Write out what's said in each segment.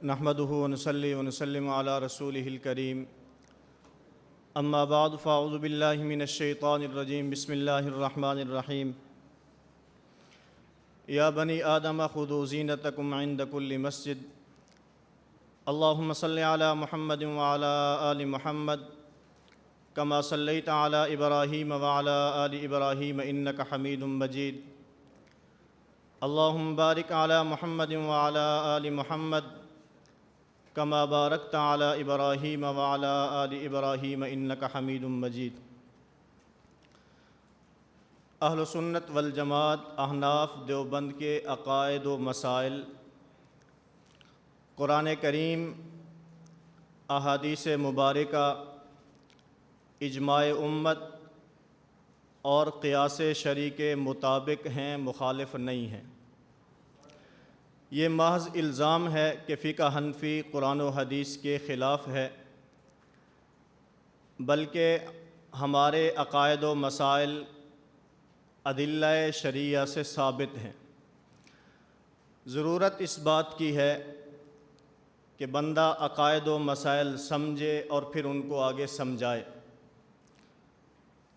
نحمده ونصلي ونسلم على رسوله الكريم اما بعد فاعوذ بالله من الشيطان الرجيم بسم الله الرحمن الرحيم يا بني آدم خذوا زينتكم عند كل مسجد اللهم صل على محمد وعلى آل محمد كما صليت على إبراهيم وعلى آل إبراهيم إنك حميد مجيد اللهم بارك على محمد وعلى آل محمد كما باركت على إبراهيم وعلى آل إبراهيم إنك حميد مجيد۔ اہل سنت والجماعت احناف دیوبند کے عقائد و مسائل قرآن کریم، احادیث مبارکہ، اجماع امت اور قیاس شرعی کے مطابق ہیں، مخالف نہیں ہیں۔ یہ محض الزام ہے کہ فقہ حنفی قرآن و حدیث کے خلاف ہے، بلکہ ہمارے عقائد و مسائل ادلہ شرعیہ سے ثابت ہیں۔ ضرورت اس بات کی ہے کہ بندہ عقائد و مسائل سمجھے اور پھر ان کو آگے سمجھائے۔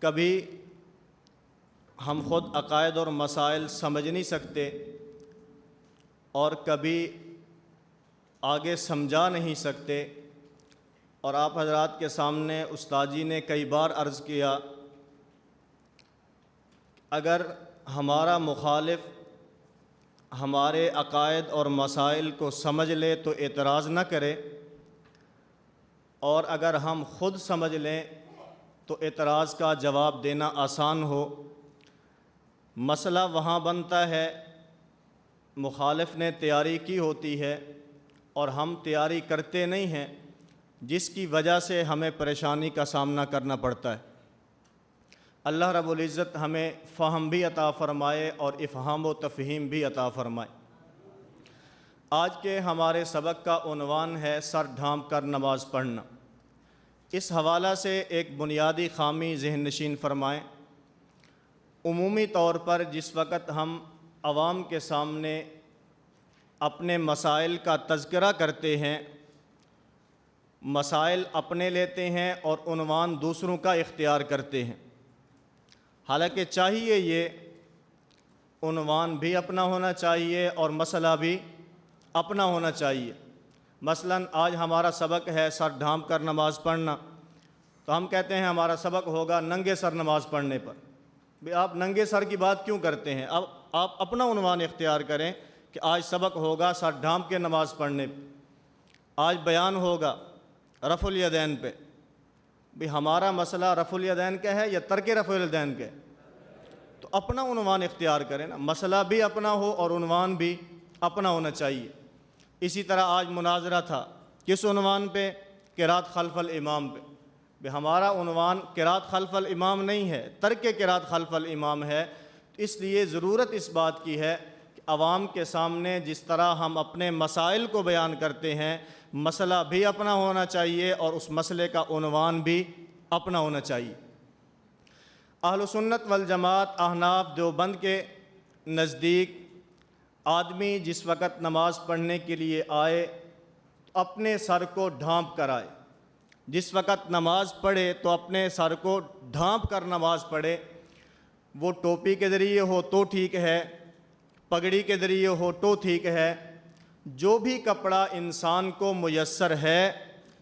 کبھی ہم خود عقائد اور مسائل سمجھ نہیں سکتے اور کبھی آگے سمجھا نہیں سکتے، اور آپ حضرات کے سامنے استاد جی نے کئی بار عرض کیا، اگر ہمارا مخالف ہمارے عقائد اور مسائل کو سمجھ لے تو اعتراض نہ کرے، اور اگر ہم خود سمجھ لیں تو اعتراض کا جواب دینا آسان ہو۔ مسئلہ وہاں بنتا ہے مخالف نے تیاری کی ہوتی ہے اور ہم تیاری کرتے نہیں ہیں، جس کی وجہ سے ہمیں پریشانی کا سامنا کرنا پڑتا ہے۔ اللہ رب العزت ہمیں فہم بھی عطا فرمائے اور افہام و تفہیم بھی عطا فرمائے۔ آج کے ہمارے سبق کا عنوان ہے سر ڈھانپ کر نماز پڑھنا۔ اس حوالہ سے ایک بنیادی خامی ذہن نشین فرمائیں۔ عمومی طور پر جس وقت ہم عوام کے سامنے اپنے مسائل کا تذکرہ کرتے ہیں، مسائل اپنے لیتے ہیں اور عنوان دوسروں کا اختیار کرتے ہیں، حالانکہ چاہیے یہ عنوان بھی اپنا ہونا چاہیے اور مسئلہ بھی اپنا ہونا چاہیے۔ مثلاً آج ہمارا سبق ہے سر ڈھانپ کر نماز پڑھنا، تو ہم کہتے ہیں ہمارا سبق ہوگا ننگے سر نماز پڑھنے پر۔ بھی آپ ننگے سر کی بات کیوں کرتے ہیں؟ اب آپ اپنا عنوان اختیار کریں کہ آج سبق ہوگا سر ڈھانپ کے نماز پڑھنے پہ، آج بیان ہوگا رفع الیدین پہ۔ بھی ہمارا مسئلہ رفع الیدین کا ہے یا ترک رفع الیدین کا ہے؟ تو اپنا عنوان اختیار کریں نا، مسئلہ بھی اپنا ہو اور عنوان بھی اپنا ہونا چاہیے۔ اسی طرح آج مناظرہ تھا، کس عنوان پہ؟ قرات خلف الامام پہ۔ بھی ہمارا عنوان قرات خلف الامام نہیں ہے، ترک قرات خلف الامام ہے۔ اس لیے ضرورت اس بات کی ہے کہ عوام کے سامنے جس طرح ہم اپنے مسائل کو بیان کرتے ہیں، مسئلہ بھی اپنا ہونا چاہیے اور اس مسئلے کا عنوان بھی اپنا ہونا چاہیے۔ اہل سنت والجماعت احناف دیوبند کے نزدیک آدمی جس وقت نماز پڑھنے کے لیے آئے تو اپنے سر کو ڈھانپ کر آئے۔ جس وقت نماز پڑھے تو اپنے سر کو ڈھانپ کر نماز پڑھے۔ وہ ٹوپی کے ذریعے ہو تو ٹھیک ہے، پگڑی کے ذریعے ہو تو ٹھیک ہے، جو بھی کپڑا انسان کو میسر ہے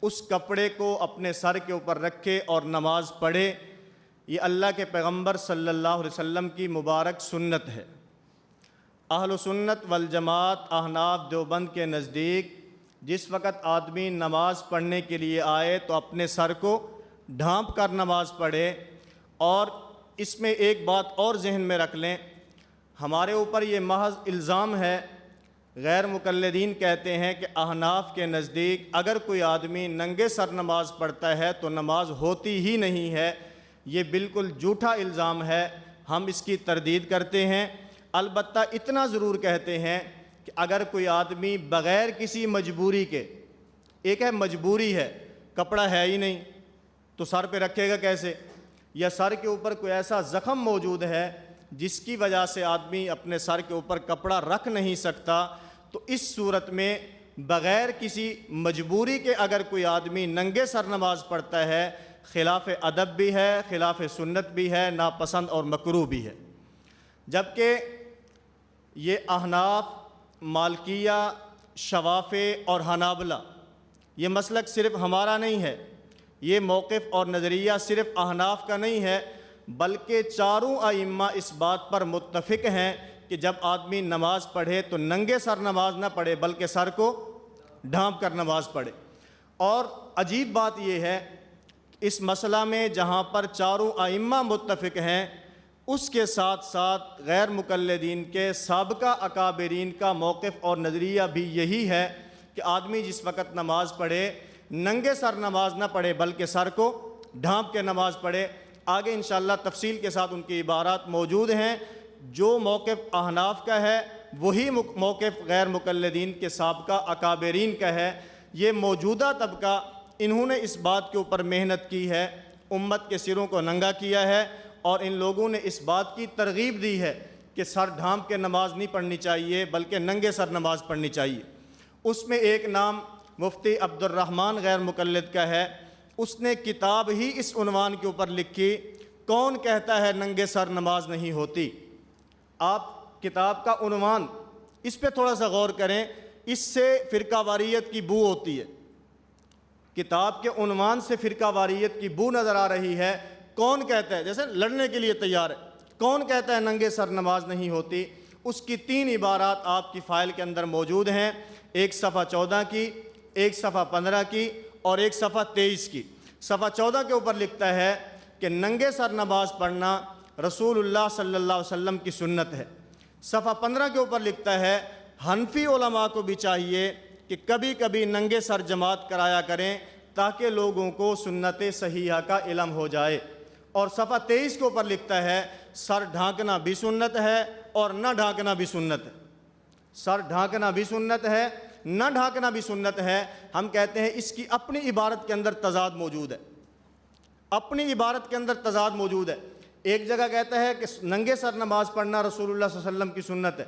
اس کپڑے کو اپنے سر کے اوپر رکھے اور نماز پڑھے۔ یہ اللہ کے پیغمبر صلی اللہ علیہ وسلم کی مبارک سنت ہے۔ اہل سنت والجماعت احناف دیوبند کے نزدیک جس وقت آدمی نماز پڑھنے کے لیے آئے تو اپنے سر کو ڈھانپ کر نماز پڑھے۔ اور اس میں ایک بات اور ذہن میں رکھ لیں، ہمارے اوپر یہ محض الزام ہے، غیر مقلدین کہتے ہیں کہ احناف کے نزدیک اگر کوئی آدمی ننگے سر نماز پڑھتا ہے تو نماز ہوتی ہی نہیں ہے۔ یہ بالکل جھوٹا الزام ہے، ہم اس کی تردید کرتے ہیں۔ البتہ اتنا ضرور کہتے ہیں کہ اگر کوئی آدمی بغیر کسی مجبوری کے، ایک ہے مجبوری ہے، کپڑا ہے ہی نہیں تو سر پہ رکھے گا کیسے، یا سر کے اوپر کوئی ایسا زخم موجود ہے جس کی وجہ سے آدمی اپنے سر کے اوپر کپڑا رکھ نہیں سکتا، تو اس صورت میں بغیر کسی مجبوری کے اگر کوئی آدمی ننگے سر نماز پڑھتا ہے، خلاف ادب بھی ہے، خلاف سنت بھی ہے، ناپسند اور مکروہ بھی ہے۔ جبکہ یہ احناف، مالکیہ، شوافع اور حنابلہ، یہ مسلک صرف ہمارا نہیں ہے، یہ موقف اور نظریہ صرف احناف کا نہیں ہے، بلکہ چاروں ائمہ اس بات پر متفق ہیں کہ جب آدمی نماز پڑھے تو ننگے سر نماز نہ پڑھے بلکہ سر کو ڈھانپ کر نماز پڑھے۔ اور عجیب بات یہ ہے، اس مسئلہ میں جہاں پر چاروں ائمہ متفق ہیں، اس کے ساتھ ساتھ غیر مقلدین کے سابقہ اکابرین کا موقف اور نظریہ بھی یہی ہے کہ آدمی جس وقت نماز پڑھے ننگے سر نماز نہ پڑھے بلکہ سر کو ڈھانپ کے نماز پڑھے۔ آگے انشاءاللہ تفصیل کے ساتھ ان کی عبارات موجود ہیں۔ جو موقف احناف کا ہے وہی موقف غیر مقلدین کے سابقہ اکابرین کا ہے۔ یہ موجودہ طبقہ، انہوں نے اس بات کے اوپر محنت کی ہے، امت کے سروں کو ننگا کیا ہے، اور ان لوگوں نے اس بات کی ترغیب دی ہے کہ سر ڈھانپ کے نماز نہیں پڑھنی چاہیے بلکہ ننگے سر نماز پڑھنی چاہیے۔ اس میں ایک نام مفتی عبد الرحمن غیر مقلد کا ہے، اس نے کتاب ہی اس عنوان کے اوپر لکھی، کون کہتا ہے ننگے سر نماز نہیں ہوتی۔ آپ کتاب کا عنوان اس پہ تھوڑا سا غور کریں، اس سے فرقہ واریت کی بو ہوتی ہے۔ کتاب کے عنوان سے فرقہ واریت کی بو نظر آ رہی ہے۔ کون کہتا ہے، جیسے لڑنے کے لیے تیار ہے، کون کہتا ہے ننگے سر نماز نہیں ہوتی؟ اس کی 3 عبارات آپ کی فائل کے اندر موجود ہیں، ایک صفحہ 14 کی، ایک صفحہ 15 کی اور ایک صفحہ 23 کی۔ صفحہ 14 کے اوپر لکھتا ہے کہ ننگے سر نماز پڑھنا رسول اللہ صلی اللہ علیہ وسلم کی سنت ہے۔ صفحہ 15 کے اوپر لکھتا ہے حنفی علماء کو بھی چاہیے کہ کبھی کبھی ننگے سر جماعت کرایا کریں تاکہ لوگوں کو سنت صحیحہ کا علم ہو جائے۔ اور صفحہ 23 کے اوپر لکھتا ہے سر ڈھانکنا بھی سنت ہے اور نہ ڈھانکنا بھی سنت ہے۔ سر ڈھانکنا بھی سنت ہے، نہ ڈھانکنا بھی سنت ہے۔ ہم کہتے ہیں اس کی اپنی عبارت کے اندر تضاد موجود ہے، اپنی عبارت کے اندر تضاد موجود ہے۔ ایک جگہ کہتا ہے کہ ننگے سر نماز پڑھنا رسول اللہ صلی اللہ علیہ وسلم کی سنت ہے،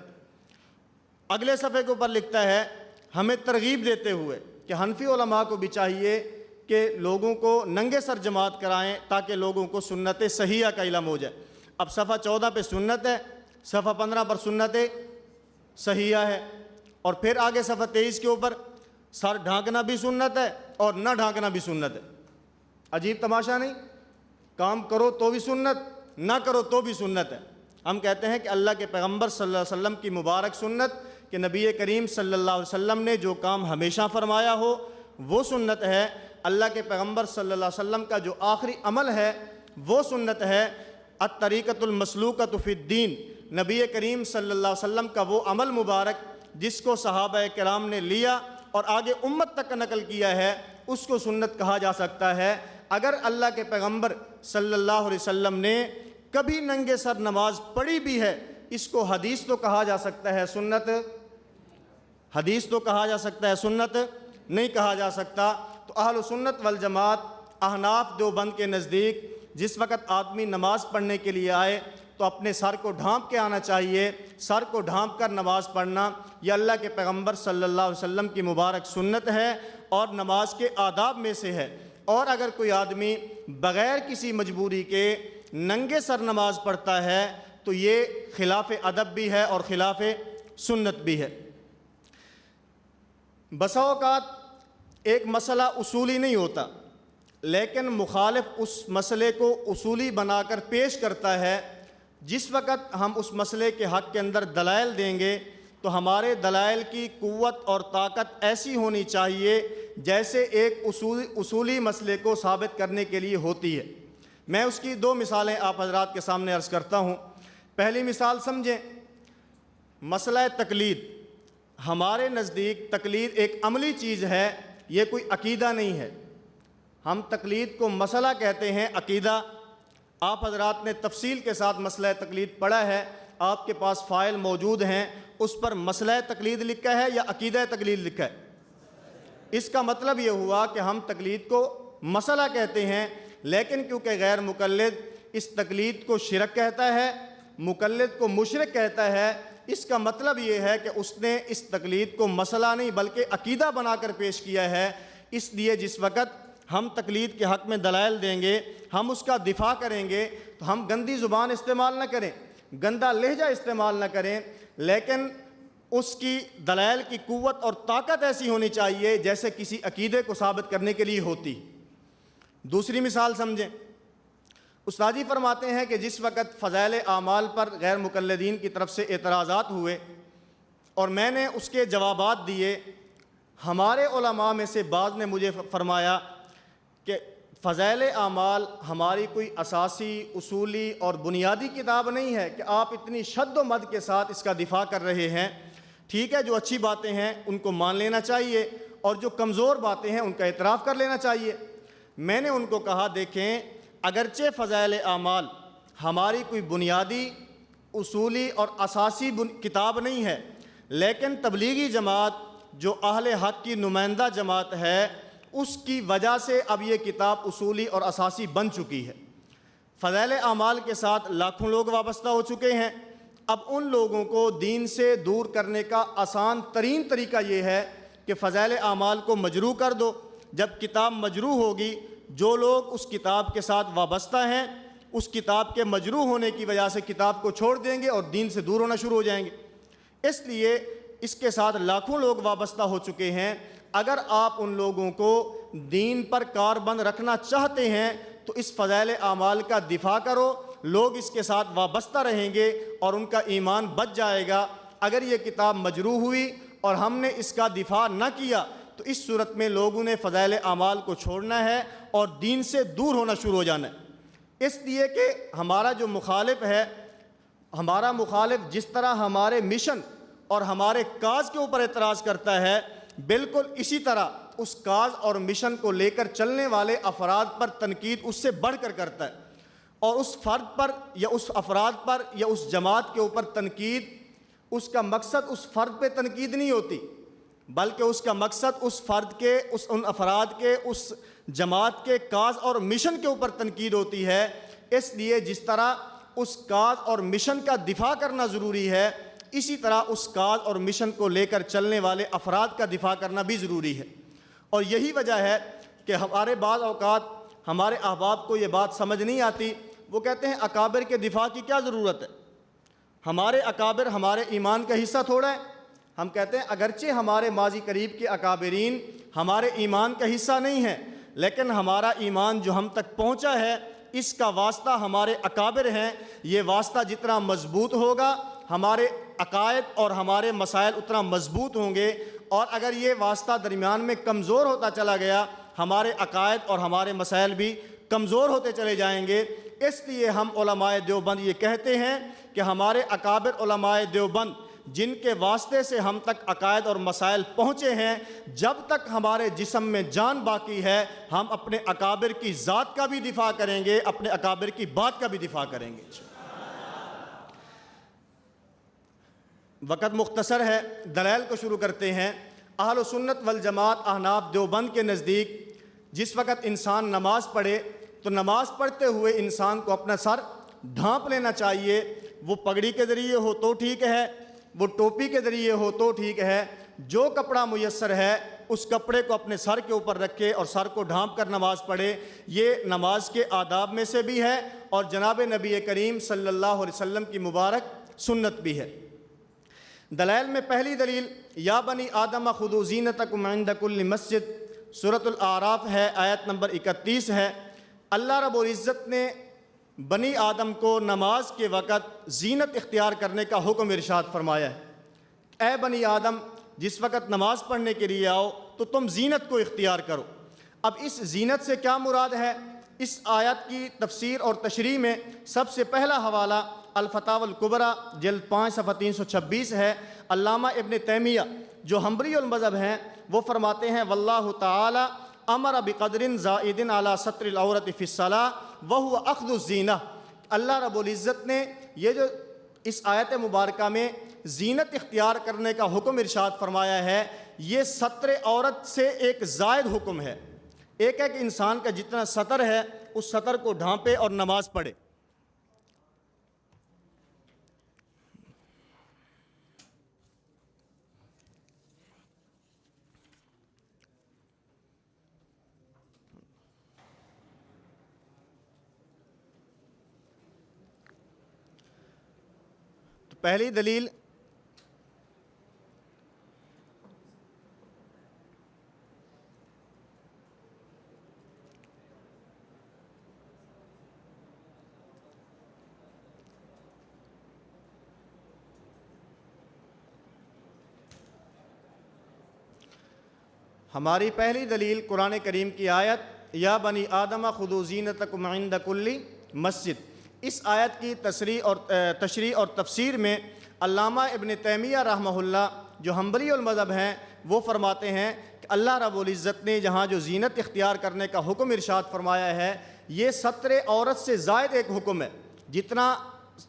اگلے صفحے کے اوپر لکھتا ہے ہمیں ترغیب دیتے ہوئے کہ حنفی علماء کو بھی چاہیے کہ لوگوں کو ننگے سر جماعت کرائیں تاکہ لوگوں کو سنت صحیحہ کا علم ہو جائے۔ اب صفحہ 14 پہ سنت ہے، صفحہ 15 پر سنت صحیحہ ہے، اور پھر آگے صفحہ 23 کے اوپر سر ڈھانکنا بھی سنت ہے اور نہ ڈھانکنا بھی سنت ہے۔ عجیب تماشا نہیں؟ کام کرو تو بھی سنت، نہ کرو تو بھی سنت ہے۔ ہم کہتے ہیں کہ اللہ کے پیغمبر صلی اللہ علیہ وسلم کی مبارک سنت کہ نبی کریم صلی اللہ علیہ وسلم نے جو کام ہمیشہ فرمایا ہو وہ سنت ہے، اللہ کے پیغمبر صلی اللہ علیہ وسلم کا جو آخری عمل ہے وہ سنت ہے۔ الطریقۃ المسلوکۃ فی الدین، نبی کریم صلی اللہ علیہ وسلم کا وہ عمل مبارک جس کو صحابہ کرام نے لیا اور آگے امت تک نقل کیا ہے، اس کو سنت کہا جا سکتا ہے۔ اگر اللہ کے پیغمبر صلی اللہ علیہ وسلم نے کبھی ننگے سر نماز پڑھی بھی ہے، اس کو حدیث تو کہا جا سکتا ہے، سنت حدیث تو کہا جا سکتا ہے، سنت نہیں کہا جا سکتا۔ تو اہل سنت والجماعت احناف دیوبند کے نزدیک جس وقت آدمی نماز پڑھنے کے لیے آئے تو اپنے سر کو ڈھانپ کے آنا چاہیے۔ سر کو ڈھانپ کر نماز پڑھنا یہ اللہ کے پیغمبر صلی اللہ علیہ وسلم کی مبارک سنت ہے اور نماز کے آداب میں سے ہے۔ اور اگر کوئی آدمی بغیر کسی مجبوری کے ننگے سر نماز پڑھتا ہے تو یہ خلاف ادب بھی ہے اور خلاف سنت بھی ہے۔ بسا اوقات ایک مسئلہ اصولی نہیں ہوتا، لیکن مخالف اس مسئلے کو اصولی بنا کر پیش کرتا ہے۔ جس وقت ہم اس مسئلے کے حق کے اندر دلائل دیں گے تو ہمارے دلائل کی قوت اور طاقت ایسی ہونی چاہیے جیسے ایک اصولی مسئلے کو ثابت کرنے کے لیے ہوتی ہے۔ میں اس کی 2 مثالیں آپ حضرات کے سامنے عرض کرتا ہوں۔ پہلی مثال سمجھیں، مسئلہ تقلید۔ ہمارے نزدیک تقلید ایک عملی چیز ہے، یہ کوئی عقیدہ نہیں ہے۔ ہم تقلید کو مسئلہ کہتے ہیں، عقیدہ۔ آپ حضرات نے تفصیل کے ساتھ مسئلہ تقلید پڑھا ہے، آپ کے پاس فائل موجود ہیں، اس پر مسئلہ تقلید لکھا ہے یا عقیدہ تقلید لکھا ہے؟ اس کا مطلب یہ ہوا کہ ہم تقلید کو مسئلہ کہتے ہیں، لیکن کیونکہ غیر مقلد اس تقلید کو شرک کہتا ہے، مقلد کو مشرک کہتا ہے، اس کا مطلب یہ ہے کہ اس نے اس تقلید کو مسئلہ نہیں بلکہ عقیدہ بنا کر پیش کیا ہے۔ اس لیے جس وقت ہم تقلید کے حق میں دلائل دیں گے، ہم اس کا دفاع کریں گے، تو ہم گندی زبان استعمال نہ کریں، گندا لہجہ استعمال نہ کریں، لیکن اس کی دلائل کی قوت اور طاقت ایسی ہونی چاہیے جیسے کسی عقیدے کو ثابت کرنے کے لیے ہوتی۔ دوسری مثال سمجھیں، استاد جی فرماتے ہیں کہ جس وقت فضائل اعمال پر غیر مقلدین کی طرف سے اعتراضات ہوئے اور میں نے اس کے جوابات دیے، ہمارے علماء میں سے بعض نے مجھے فرمایا کہ فضائل اعمال ہماری کوئی اساسی، اصولی اور بنیادی کتاب نہیں ہے کہ آپ اتنی شد و مد کے ساتھ اس کا دفاع کر رہے ہیں۔ ٹھیک ہے، جو اچھی باتیں ہیں ان کو مان لینا چاہیے اور جو کمزور باتیں ہیں ان کا اعتراف کر لینا چاہیے۔ میں نے ان کو کہا دیکھیں، اگرچہ فضائل اعمال ہماری کوئی بنیادی، اصولی اور اساسی کتاب نہیں ہے، لیکن تبلیغی جماعت جو اہل حق کی نمائندہ جماعت ہے، اس کی وجہ سے اب یہ کتاب اصولی اور اساسی بن چکی ہے۔ فضائل اعمال کے ساتھ لاکھوں لوگ وابستہ ہو چکے ہیں۔ اب ان لوگوں کو دین سے دور کرنے کا آسان ترین طریقہ یہ ہے کہ فضائل اعمال کو مجروح کر دو۔ جب کتاب مجروح ہوگی، جو لوگ اس کتاب کے ساتھ وابستہ ہیں اس کتاب کے مجروح ہونے کی وجہ سے کتاب کو چھوڑ دیں گے اور دین سے دور ہونا شروع ہو جائیں گے۔ اس لیے اس کے ساتھ لاکھوں لوگ وابستہ ہو چکے ہیں۔ اگر آپ ان لوگوں کو دین پر کاربند رکھنا چاہتے ہیں تو اس فضائل اعمال کا دفاع کرو، لوگ اس کے ساتھ وابستہ رہیں گے اور ان کا ایمان بچ جائے گا۔ اگر یہ کتاب مجروح ہوئی اور ہم نے اس کا دفاع نہ کیا تو اس صورت میں لوگوں نے فضائل اعمال کو چھوڑنا ہے اور دین سے دور ہونا شروع ہو جانا ہے۔ اس لیے کہ ہمارا جو مخالف ہے، ہمارا مخالف جس طرح ہمارے مشن اور ہمارے کاز کے اوپر اعتراض کرتا ہے، بالکل اسی طرح اس کاز اور مشن کو لے کر چلنے والے افراد پر تنقید اس سے بڑھ کر کرتا ہے، اور اس فرد پر یا اس افراد پر یا اس جماعت کے اوپر تنقید، اس کا مقصد اس فرد پہ تنقید نہیں ہوتی بلکہ اس کا مقصد اس فرد کے، ان افراد کے، اس جماعت کے کاز اور مشن کے اوپر تنقید ہوتی ہے۔ اس لیے جس طرح اس کاز اور مشن کا دفاع کرنا ضروری ہے، اسی طرح اس کاز اور مشن کو لے کر چلنے والے افراد کا دفاع کرنا بھی ضروری ہے۔ اور یہی وجہ ہے کہ ہمارے بعض اوقات ہمارے احباب کو یہ بات سمجھ نہیں آتی، وہ کہتے ہیں اکابر کے دفاع کی کیا ضرورت ہے، ہمارے اکابر ہمارے ایمان کا حصہ تھوڑا ہے۔ ہم کہتے ہیں اگرچہ ہمارے ماضی قریب کے اکابرین ہمارے ایمان کا حصہ نہیں ہیں، لیکن ہمارا ایمان جو ہم تک پہنچا ہے اس کا واسطہ ہمارے اکابر ہیں۔ یہ واسطہ جتنا مضبوط ہوگا ہمارے عقائد اور ہمارے مسائل اتنا مضبوط ہوں گے، اور اگر یہ واسطہ درمیان میں کمزور ہوتا چلا گیا ہمارے عقائد اور ہمارے مسائل بھی کمزور ہوتے چلے جائیں گے۔ اس لیے ہم علماء دیوبند یہ کہتے ہیں کہ ہمارے اکابر علماء دیوبند جن کے واسطے سے ہم تک عقائد اور مسائل پہنچے ہیں، جب تک ہمارے جسم میں جان باقی ہے ہم اپنے اکابر کی ذات کا بھی دفاع کریں گے، اپنے اکابر کی بات کا بھی دفاع کریں گے۔ وقت مختصر ہے، دلائل کو شروع کرتے ہیں۔ اہل سنت والجماعت احناف دیوبند کے نزدیک جس وقت انسان نماز پڑھے تو نماز پڑھتے ہوئے انسان کو اپنا سر ڈھانپ لینا چاہیے۔ وہ پگڑی کے ذریعے ہو تو ٹھیک ہے، وہ ٹوپی کے ذریعے ہو تو ٹھیک ہے، جو کپڑا میسر ہے اس کپڑے کو اپنے سر کے اوپر رکھے اور سر کو ڈھانپ کر نماز پڑھے۔ یہ نماز کے آداب میں سے بھی ہے اور جناب نبی کریم صلی اللہ علیہ وسلم کی مبارک سنت بھی ہے۔ دلائل میں پہلی دلیل یا بنی آدم خذوا زینتکم عند کل مسجد، سورۃ الاعراف ہے، آیت نمبر 31 ہے۔ اللہ رب العزت نے بنی آدم کو نماز کے وقت زینت اختیار کرنے کا حکم ارشاد فرمایا ہے۔ اے بنی آدم، جس وقت نماز پڑھنے کے لیے آؤ تو تم زینت کو اختیار کرو۔ اب اس زینت سے کیا مراد ہے؟ اس آیت کی تفسیر اور تشریح میں سب سے پہلا حوالہ الفتاوی الکبریٰ جلد 5 صفحہ 326 ہے۔ علامہ ابن تیمیہ جو حنبلی المذہب ہیں وہ فرماتے ہیں واللہ تعالی امر بقدر زائد علی ستر العورت فی الصلاۃ وہو اخذ الزینہ۔ اللہ رب العزت نے یہ جو اس آیت مبارکہ میں زینت اختیار کرنے کا حکم ارشاد فرمایا ہے، یہ ستر عورت سے ایک زائد حکم ہے۔ ایک ہے کہ انسان کا جتنا سطر ہے اس سطر کو ڈھانپے اور نماز پڑھے۔ پہلی دلیل ہماری پہلی دلیل قرآن کریم کی آیت یا بنی آدم خذوا زینتکم عند کل مسجد، اس آیت کی تشریح اور تفسیر میں علامہ ابن تیمیہ رحمہ اللہ جو حنبلی المذہب ہیں وہ فرماتے ہیں کہ اللہ رب العزت نے جہاں جو زینت اختیار کرنے کا حکم ارشاد فرمایا ہے یہ ستر عورت سے زائد ایک حکم ہے، جتنا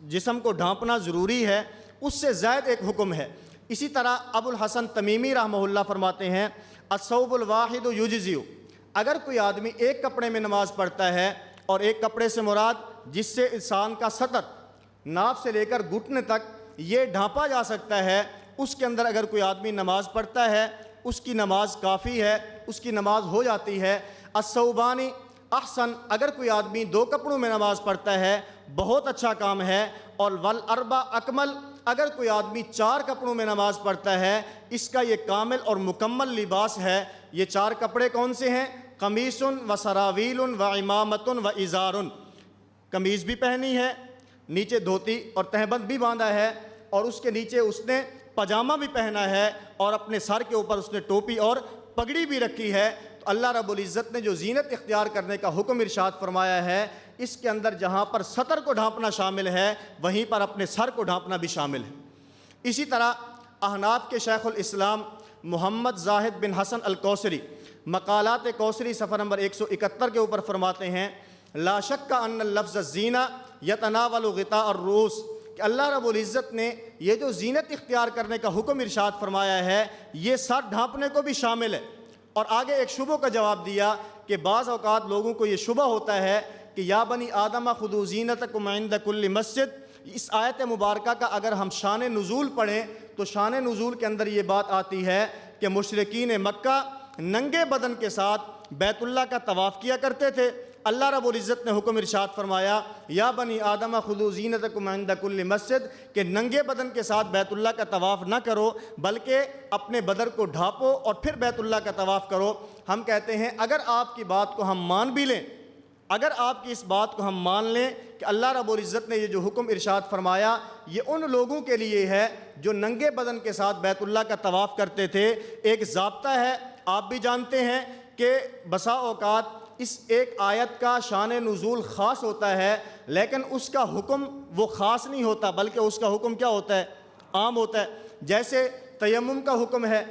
جسم کو ڈھانپنا ضروری ہے اس سے زائد ایک حکم ہے۔ اسی طرح ابو الحسن تمیمی رحمہ اللہ فرماتے ہیں الثوب الواحد یجزئ، اگر کوئی آدمی ایک کپڑے میں نماز پڑھتا ہے، اور ایک کپڑے سے مراد جس سے انسان کا سطر ناف سے لے کر گھٹنے تک یہ ڈھانپا جا سکتا ہے، اس کے اندر اگر کوئی آدمی نماز پڑھتا ہے اس کی نماز کافی ہے، اس کی نماز ہو جاتی ہے۔ الثوبان احسن، اگر کوئی آدمی دو کپڑوں میں نماز پڑھتا ہے بہت اچھا کام ہے۔ اور والاربع اکمل، اگر کوئی آدمی چار کپڑوں میں نماز پڑھتا ہے اس کا یہ کامل اور مکمل لباس ہے۔ یہ چار کپڑے کون سے ہیں؟ قمیص و سراویل و امامت و ازار، قمیض بھی پہنی ہے، نیچے دھوتی اور تہبند بھی باندھا ہے، اور اس کے نیچے اس نے پاجامہ بھی پہنا ہے، اور اپنے سر کے اوپر اس نے ٹوپی اور پگڑی بھی رکھی ہے۔ تو اللہ رب العزت نے جو زینت اختیار کرنے کا حکم ارشاد فرمایا ہے اس کے اندر جہاں پر سطر کو ڈھانپنا شامل ہے وہیں پر اپنے سر کو ڈھانپنا بھی شامل ہے۔ اسی طرح احناف کے شیخ الاسلام محمد زاہد بن حسن الکوثری مقالات کوثری صفحہ نمبر 171 کے اوپر فرماتے ہیں لا شک ان اللفظ الزینہ یتناول غطاء الرؤوس، کہ اللہ رب العزت نے یہ جو زینت اختیار کرنے کا حکم ارشاد فرمایا ہے یہ سر ڈھانپنے کو بھی شامل ہے۔ اور آگے ایک شبہ کا جواب دیا کہ بعض اوقات لوگوں کو یہ شبہ ہوتا ہے کہ یا بنی آدم خذوا زینتکم عند کل مسجد، اس آیت مبارکہ کا اگر ہم شان نزول پڑھیں تو شان نزول کے اندر یہ بات آتی ہے کہ مشرکین مکہ ننگے بدن کے ساتھ بیت اللہ کا طواف کیا کرتے تھے۔ اللہ رب العزت نے حکم ارشاد فرمایا یا بنی آدم خذوا زینتکم عند کل مسجد، کہ ننگے بدن کے ساتھ بیت اللہ کا طواف نہ کرو بلکہ اپنے بدن کو ڈھانپو اور پھر بیت اللہ کا طواف کرو۔ ہم کہتے ہیں اگر آپ کی بات کو ہم مان بھی لیں، اگر آپ کی اس بات کو ہم مان لیں کہ اللہ رب العزت نے یہ جو حکم ارشاد فرمایا یہ ان لوگوں کے لیے ہے جو ننگے بدن کے ساتھ بیت اللہ کا طواف کرتے تھے، ایک ضابطہ ہے، آپ بھی جانتے ہیں کہ بسا اوقات اس ایک آیت کا شان نزول خاص ہوتا ہے لیکن اس کا حکم وہ خاص نہیں ہوتا بلکہ اس کا حکم کیا ہوتا ہے؟ عام ہوتا ہے۔ جیسے تیمم کا حکم ہے،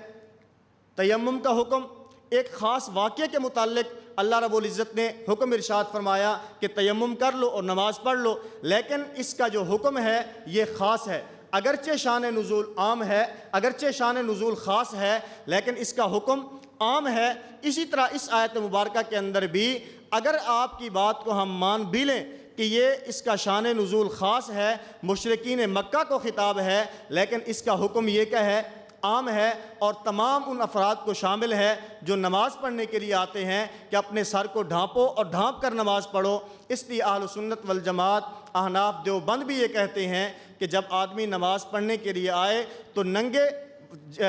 تیمم کا حکم ایک خاص واقعے کے متعلق اللہ رب العزت نے حکم ارشاد فرمایا کہ تیمم کر لو اور نماز پڑھ لو، لیکن اس کا جو حکم ہے یہ خاص ہے، اگرچہ شان نزول عام ہے، اگرچہ شان نزول خاص ہے لیکن اس کا حکم عام ہے۔ اسی طرح اس آیت مبارکہ کے اندر بھی اگر آپ کی بات کو ہم مان بھی لیں کہ یہ اس کا شان نزول خاص ہے، مشرکین مکہ کو خطاب ہے، لیکن اس کا حکم یہ کیا ہے؟ عام ہے، اور تمام ان افراد کو شامل ہے جو نماز پڑھنے کے لیے آتے ہیں کہ اپنے سر کو ڈھانپو اور ڈھانپ کر نماز پڑھو۔ اس لیے اہل سنت والجماعت احناف دیوبند بھی یہ کہتے ہیں کہ جب آدمی نماز پڑھنے کے لیے آئے تو ننگے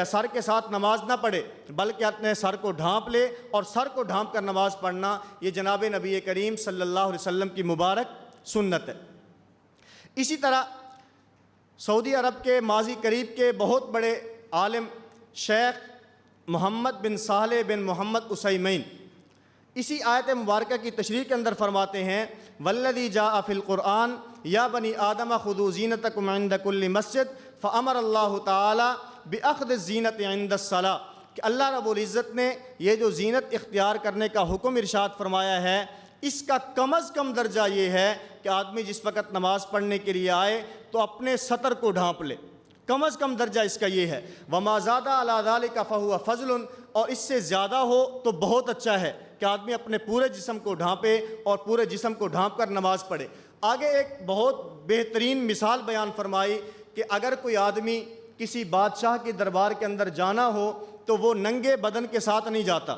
سر کے ساتھ نماز نہ پڑھے بلکہ اپنے سر کو ڈھانپ لے، اور سر کو ڈھانپ کر نماز پڑھنا یہ جناب نبی کریم صلی اللہ علیہ وسلم کی مبارک سنت ہے۔ اسی طرح سعودی عرب کے ماضی قریب کے بہت بڑے عالم شیخ محمد بن صالح بن محمد عثیمین اسی آیت مبارکہ کی تشریح کے اندر فرماتے ہیں والذی جاء فی القرآن یا بنی آدم خذوا زینتکم عند کل مسجد فامر اللہ تعالی باخذ الزینت عند الصلاۃ، کہ اللہ رب العزت نے یہ جو زینت اختیار کرنے کا حکم ارشاد فرمایا ہے اس کا کم از کم درجہ یہ ہے کہ آدمی جس وقت نماز پڑھنے کے لیے آئے تو اپنے سطر کو ڈھانپ لے، کم از کم درجہ اس کا یہ ہے۔ وما زاد علی ذلک فہو فضل، اور اس سے زیادہ ہو تو بہت اچھا ہے کہ آدمی اپنے پورے جسم کو ڈھانپے اور پورے جسم کو ڈھانپ کر نماز پڑھے۔ آگے ایک بہت بہترین مثال بیان فرمائی کہ اگر کوئی آدمی کسی بادشاہ کے دربار کے اندر جانا ہو تو وہ ننگے بدن کے ساتھ نہیں جاتا،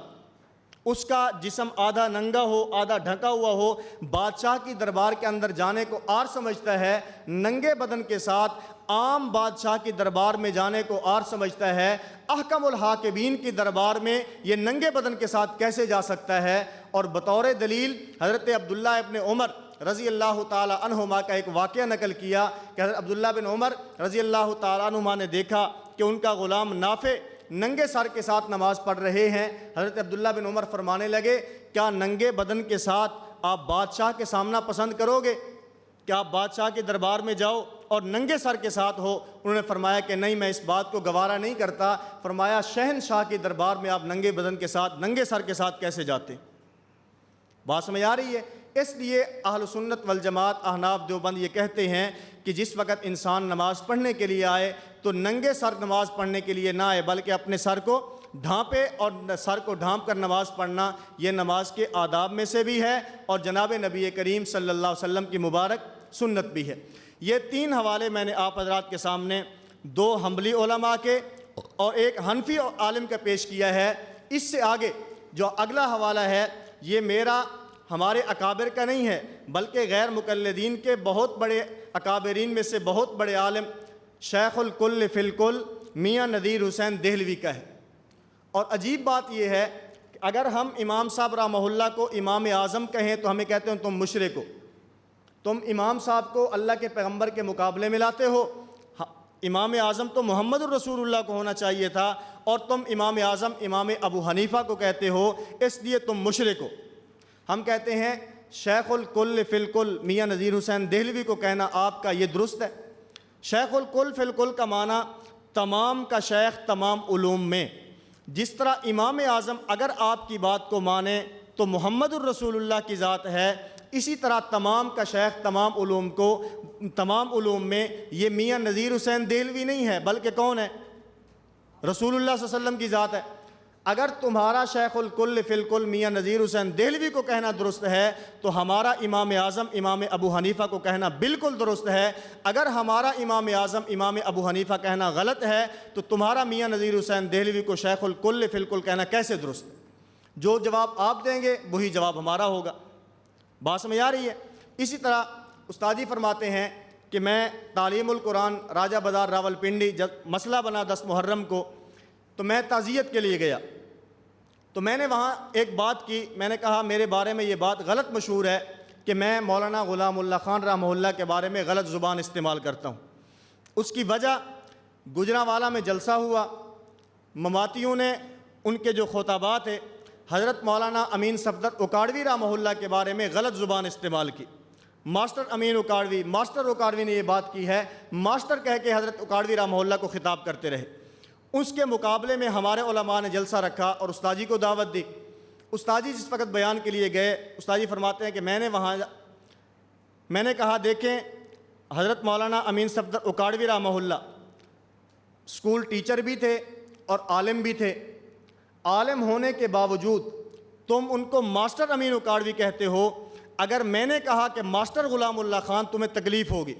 اس کا جسم آدھا ننگا ہو آدھا ڈھکا ہوا ہو، بادشاہ کی دربار کے اندر جانے کو عار سمجھتا ہے، ننگے بدن کے ساتھ عام بادشاہ کی دربار میں جانے کو عار سمجھتا ہے، احکم الحاکمین کی دربار میں یہ ننگے بدن کے ساتھ کیسے جا سکتا ہے؟ اور بطور دلیل حضرت عبداللہ ابن عمر رضی اللہ تعالی عنہما کا ایک واقعہ نقل کیا کہ حضرت عبداللہ بن عمر رضی اللہ تعالی عنہما نے دیکھا کہ ان کا غلام نافع ننگے سر کے ساتھ نماز پڑھ رہے ہیں۔ حضرت عبداللہ بن عمر فرمانے لگے، کیا ننگے بدن کے ساتھ آپ بادشاہ کے سامنا پسند کرو گے؟ کہ آپ بادشاہ کے دربار میں جاؤ اور ننگے سر کے ساتھ ہو؟ انہوں نے فرمایا کہ نہیں، میں اس بات کو گوارا نہیں کرتا۔ فرمایا شہنشاہ کے دربار میں آپ ننگے بدن کے ساتھ، ننگے سر کے ساتھ کیسے جاتے؟ بات سمجھ آ رہی ہے؟ اس لیے اہل سنت والجماعت احناف دیوبند یہ کہتے ہیں کہ جس وقت انسان نماز پڑھنے کے لیے آئے تو ننگے سر نماز پڑھنے کے لیے نہ آئے، بلکہ اپنے سر کو ڈھانپے، اور سر کو ڈھانپ کر نماز پڑھنا یہ نماز کے آداب میں سے بھی ہے اور جناب نبی کریم صلی اللہ علیہ وسلم کی مبارک سنت بھی ہے۔ یہ 3 حوالے میں نے آپ حضرات کے سامنے 2 حنبلی علماء کے اور ایک حنفی عالم کا پیش کیا ہے۔ اس سے آگے جو اگلا حوالہ ہے یہ میرا، ہمارے اکابر کا نہیں ہے، بلکہ غیر مقلدین کے بہت بڑے اکابرین میں سے بہت بڑے عالم شیخ الکل فی الکل میاں نذیر حسین دہلوی کا ہے۔ اور عجیب بات یہ ہے کہ اگر ہم امام صاحب رحمہ اللہ کو امام اعظم کہیں تو ہمیں کہتے ہیں تم مشرک ہو، تم امام صاحب کو اللہ کے پیغمبر کے مقابلے میں لاتے ہو۔ امام اعظم تو محمد الرسول اللہ کو ہونا چاہیے تھا، اور تم امام اعظم امام ابو حنیفہ کو کہتے ہو، اس لیے تم مشرک ہو۔ ہم کہتے ہیں شیخ الکل فی الکل میاں نذیر حسین دہلوی کو کہنا آپ کا یہ درست ہے۔ شیخ الکل فی الکل کا معنی تمام کا شیخ تمام علوم میں۔ جس طرح امام اعظم اگر آپ کی بات کو مانے تو محمد الرسول اللہ کی ذات ہے، اسی طرح تمام کا شیخ تمام علوم کو، تمام علوم میں یہ میاں نذیر حسین دہلوی نہیں ہے، بلکہ کون ہے؟ رسول اللہ صلی اللہ علیہ وسلم کی ذات ہے۔ اگر تمہارا شیخ الکل فی الکل میاں نذیر حسین دہلوی کو کہنا درست ہے تو ہمارا امام اعظم امام ابو حنیفہ کو کہنا بالکل درست ہے۔ اگر ہمارا امام اعظم امام ابو حنیفہ کہنا غلط ہے تو تمہارا میاں نذیر حسین دہلوی کو شیخ الکل فی الکل کہنا کیسے درست ہے؟ جو جواب آپ دیں گے وہی جواب ہمارا ہوگا۔ بات سمجھ آ رہی ہے؟ اسی طرح استاد جی فرماتے ہیں کہ میں تعلیم القرآن راجہ بازار راولپنڈی جب مسئلہ بنا 10 محرم کو، تو میں تعزیت کے لیے گیا، تو میں نے وہاں ایک بات کی، میں نے کہا میرے بارے میں یہ بات غلط مشہور ہے کہ میں مولانا غلام اللہ خان رحمہ اللہ کے بارے میں غلط زبان استعمال کرتا ہوں۔ اس کی وجہ گجرانوالہ میں جلسہ ہوا، مماتیوں نے ان کے جو خطابات ہیں حضرت مولانا امین صفدر اکاڑوی رحمہ اللہ کے بارے میں غلط زبان استعمال کی۔ ماسٹر امین اکاڑوی، ماسٹر اکاڑوی نے یہ بات کی ہے، ماسٹر کہہ کے حضرت اکاڑوی رحمہ اللہ کو خطاب کرتے رہے۔ اس کے مقابلے میں ہمارے علماء نے جلسہ رکھا اور استاد جی کو دعوت دی۔ استاد جی جس وقت بیان کے لیے گئے، استاد جی فرماتے ہیں کہ میں نے کہا دیکھیں حضرت مولانا امین صفدر اکاڑوی رحمہ اللہ اسکول ٹیچر بھی تھے اور عالم بھی تھے، عالم ہونے کے باوجود تم ان کو ماسٹر امین اکاڑوی کہتے ہو۔ اگر میں نے کہا کہ ماسٹر غلام اللہ خان تمہیں تکلیف ہوگی،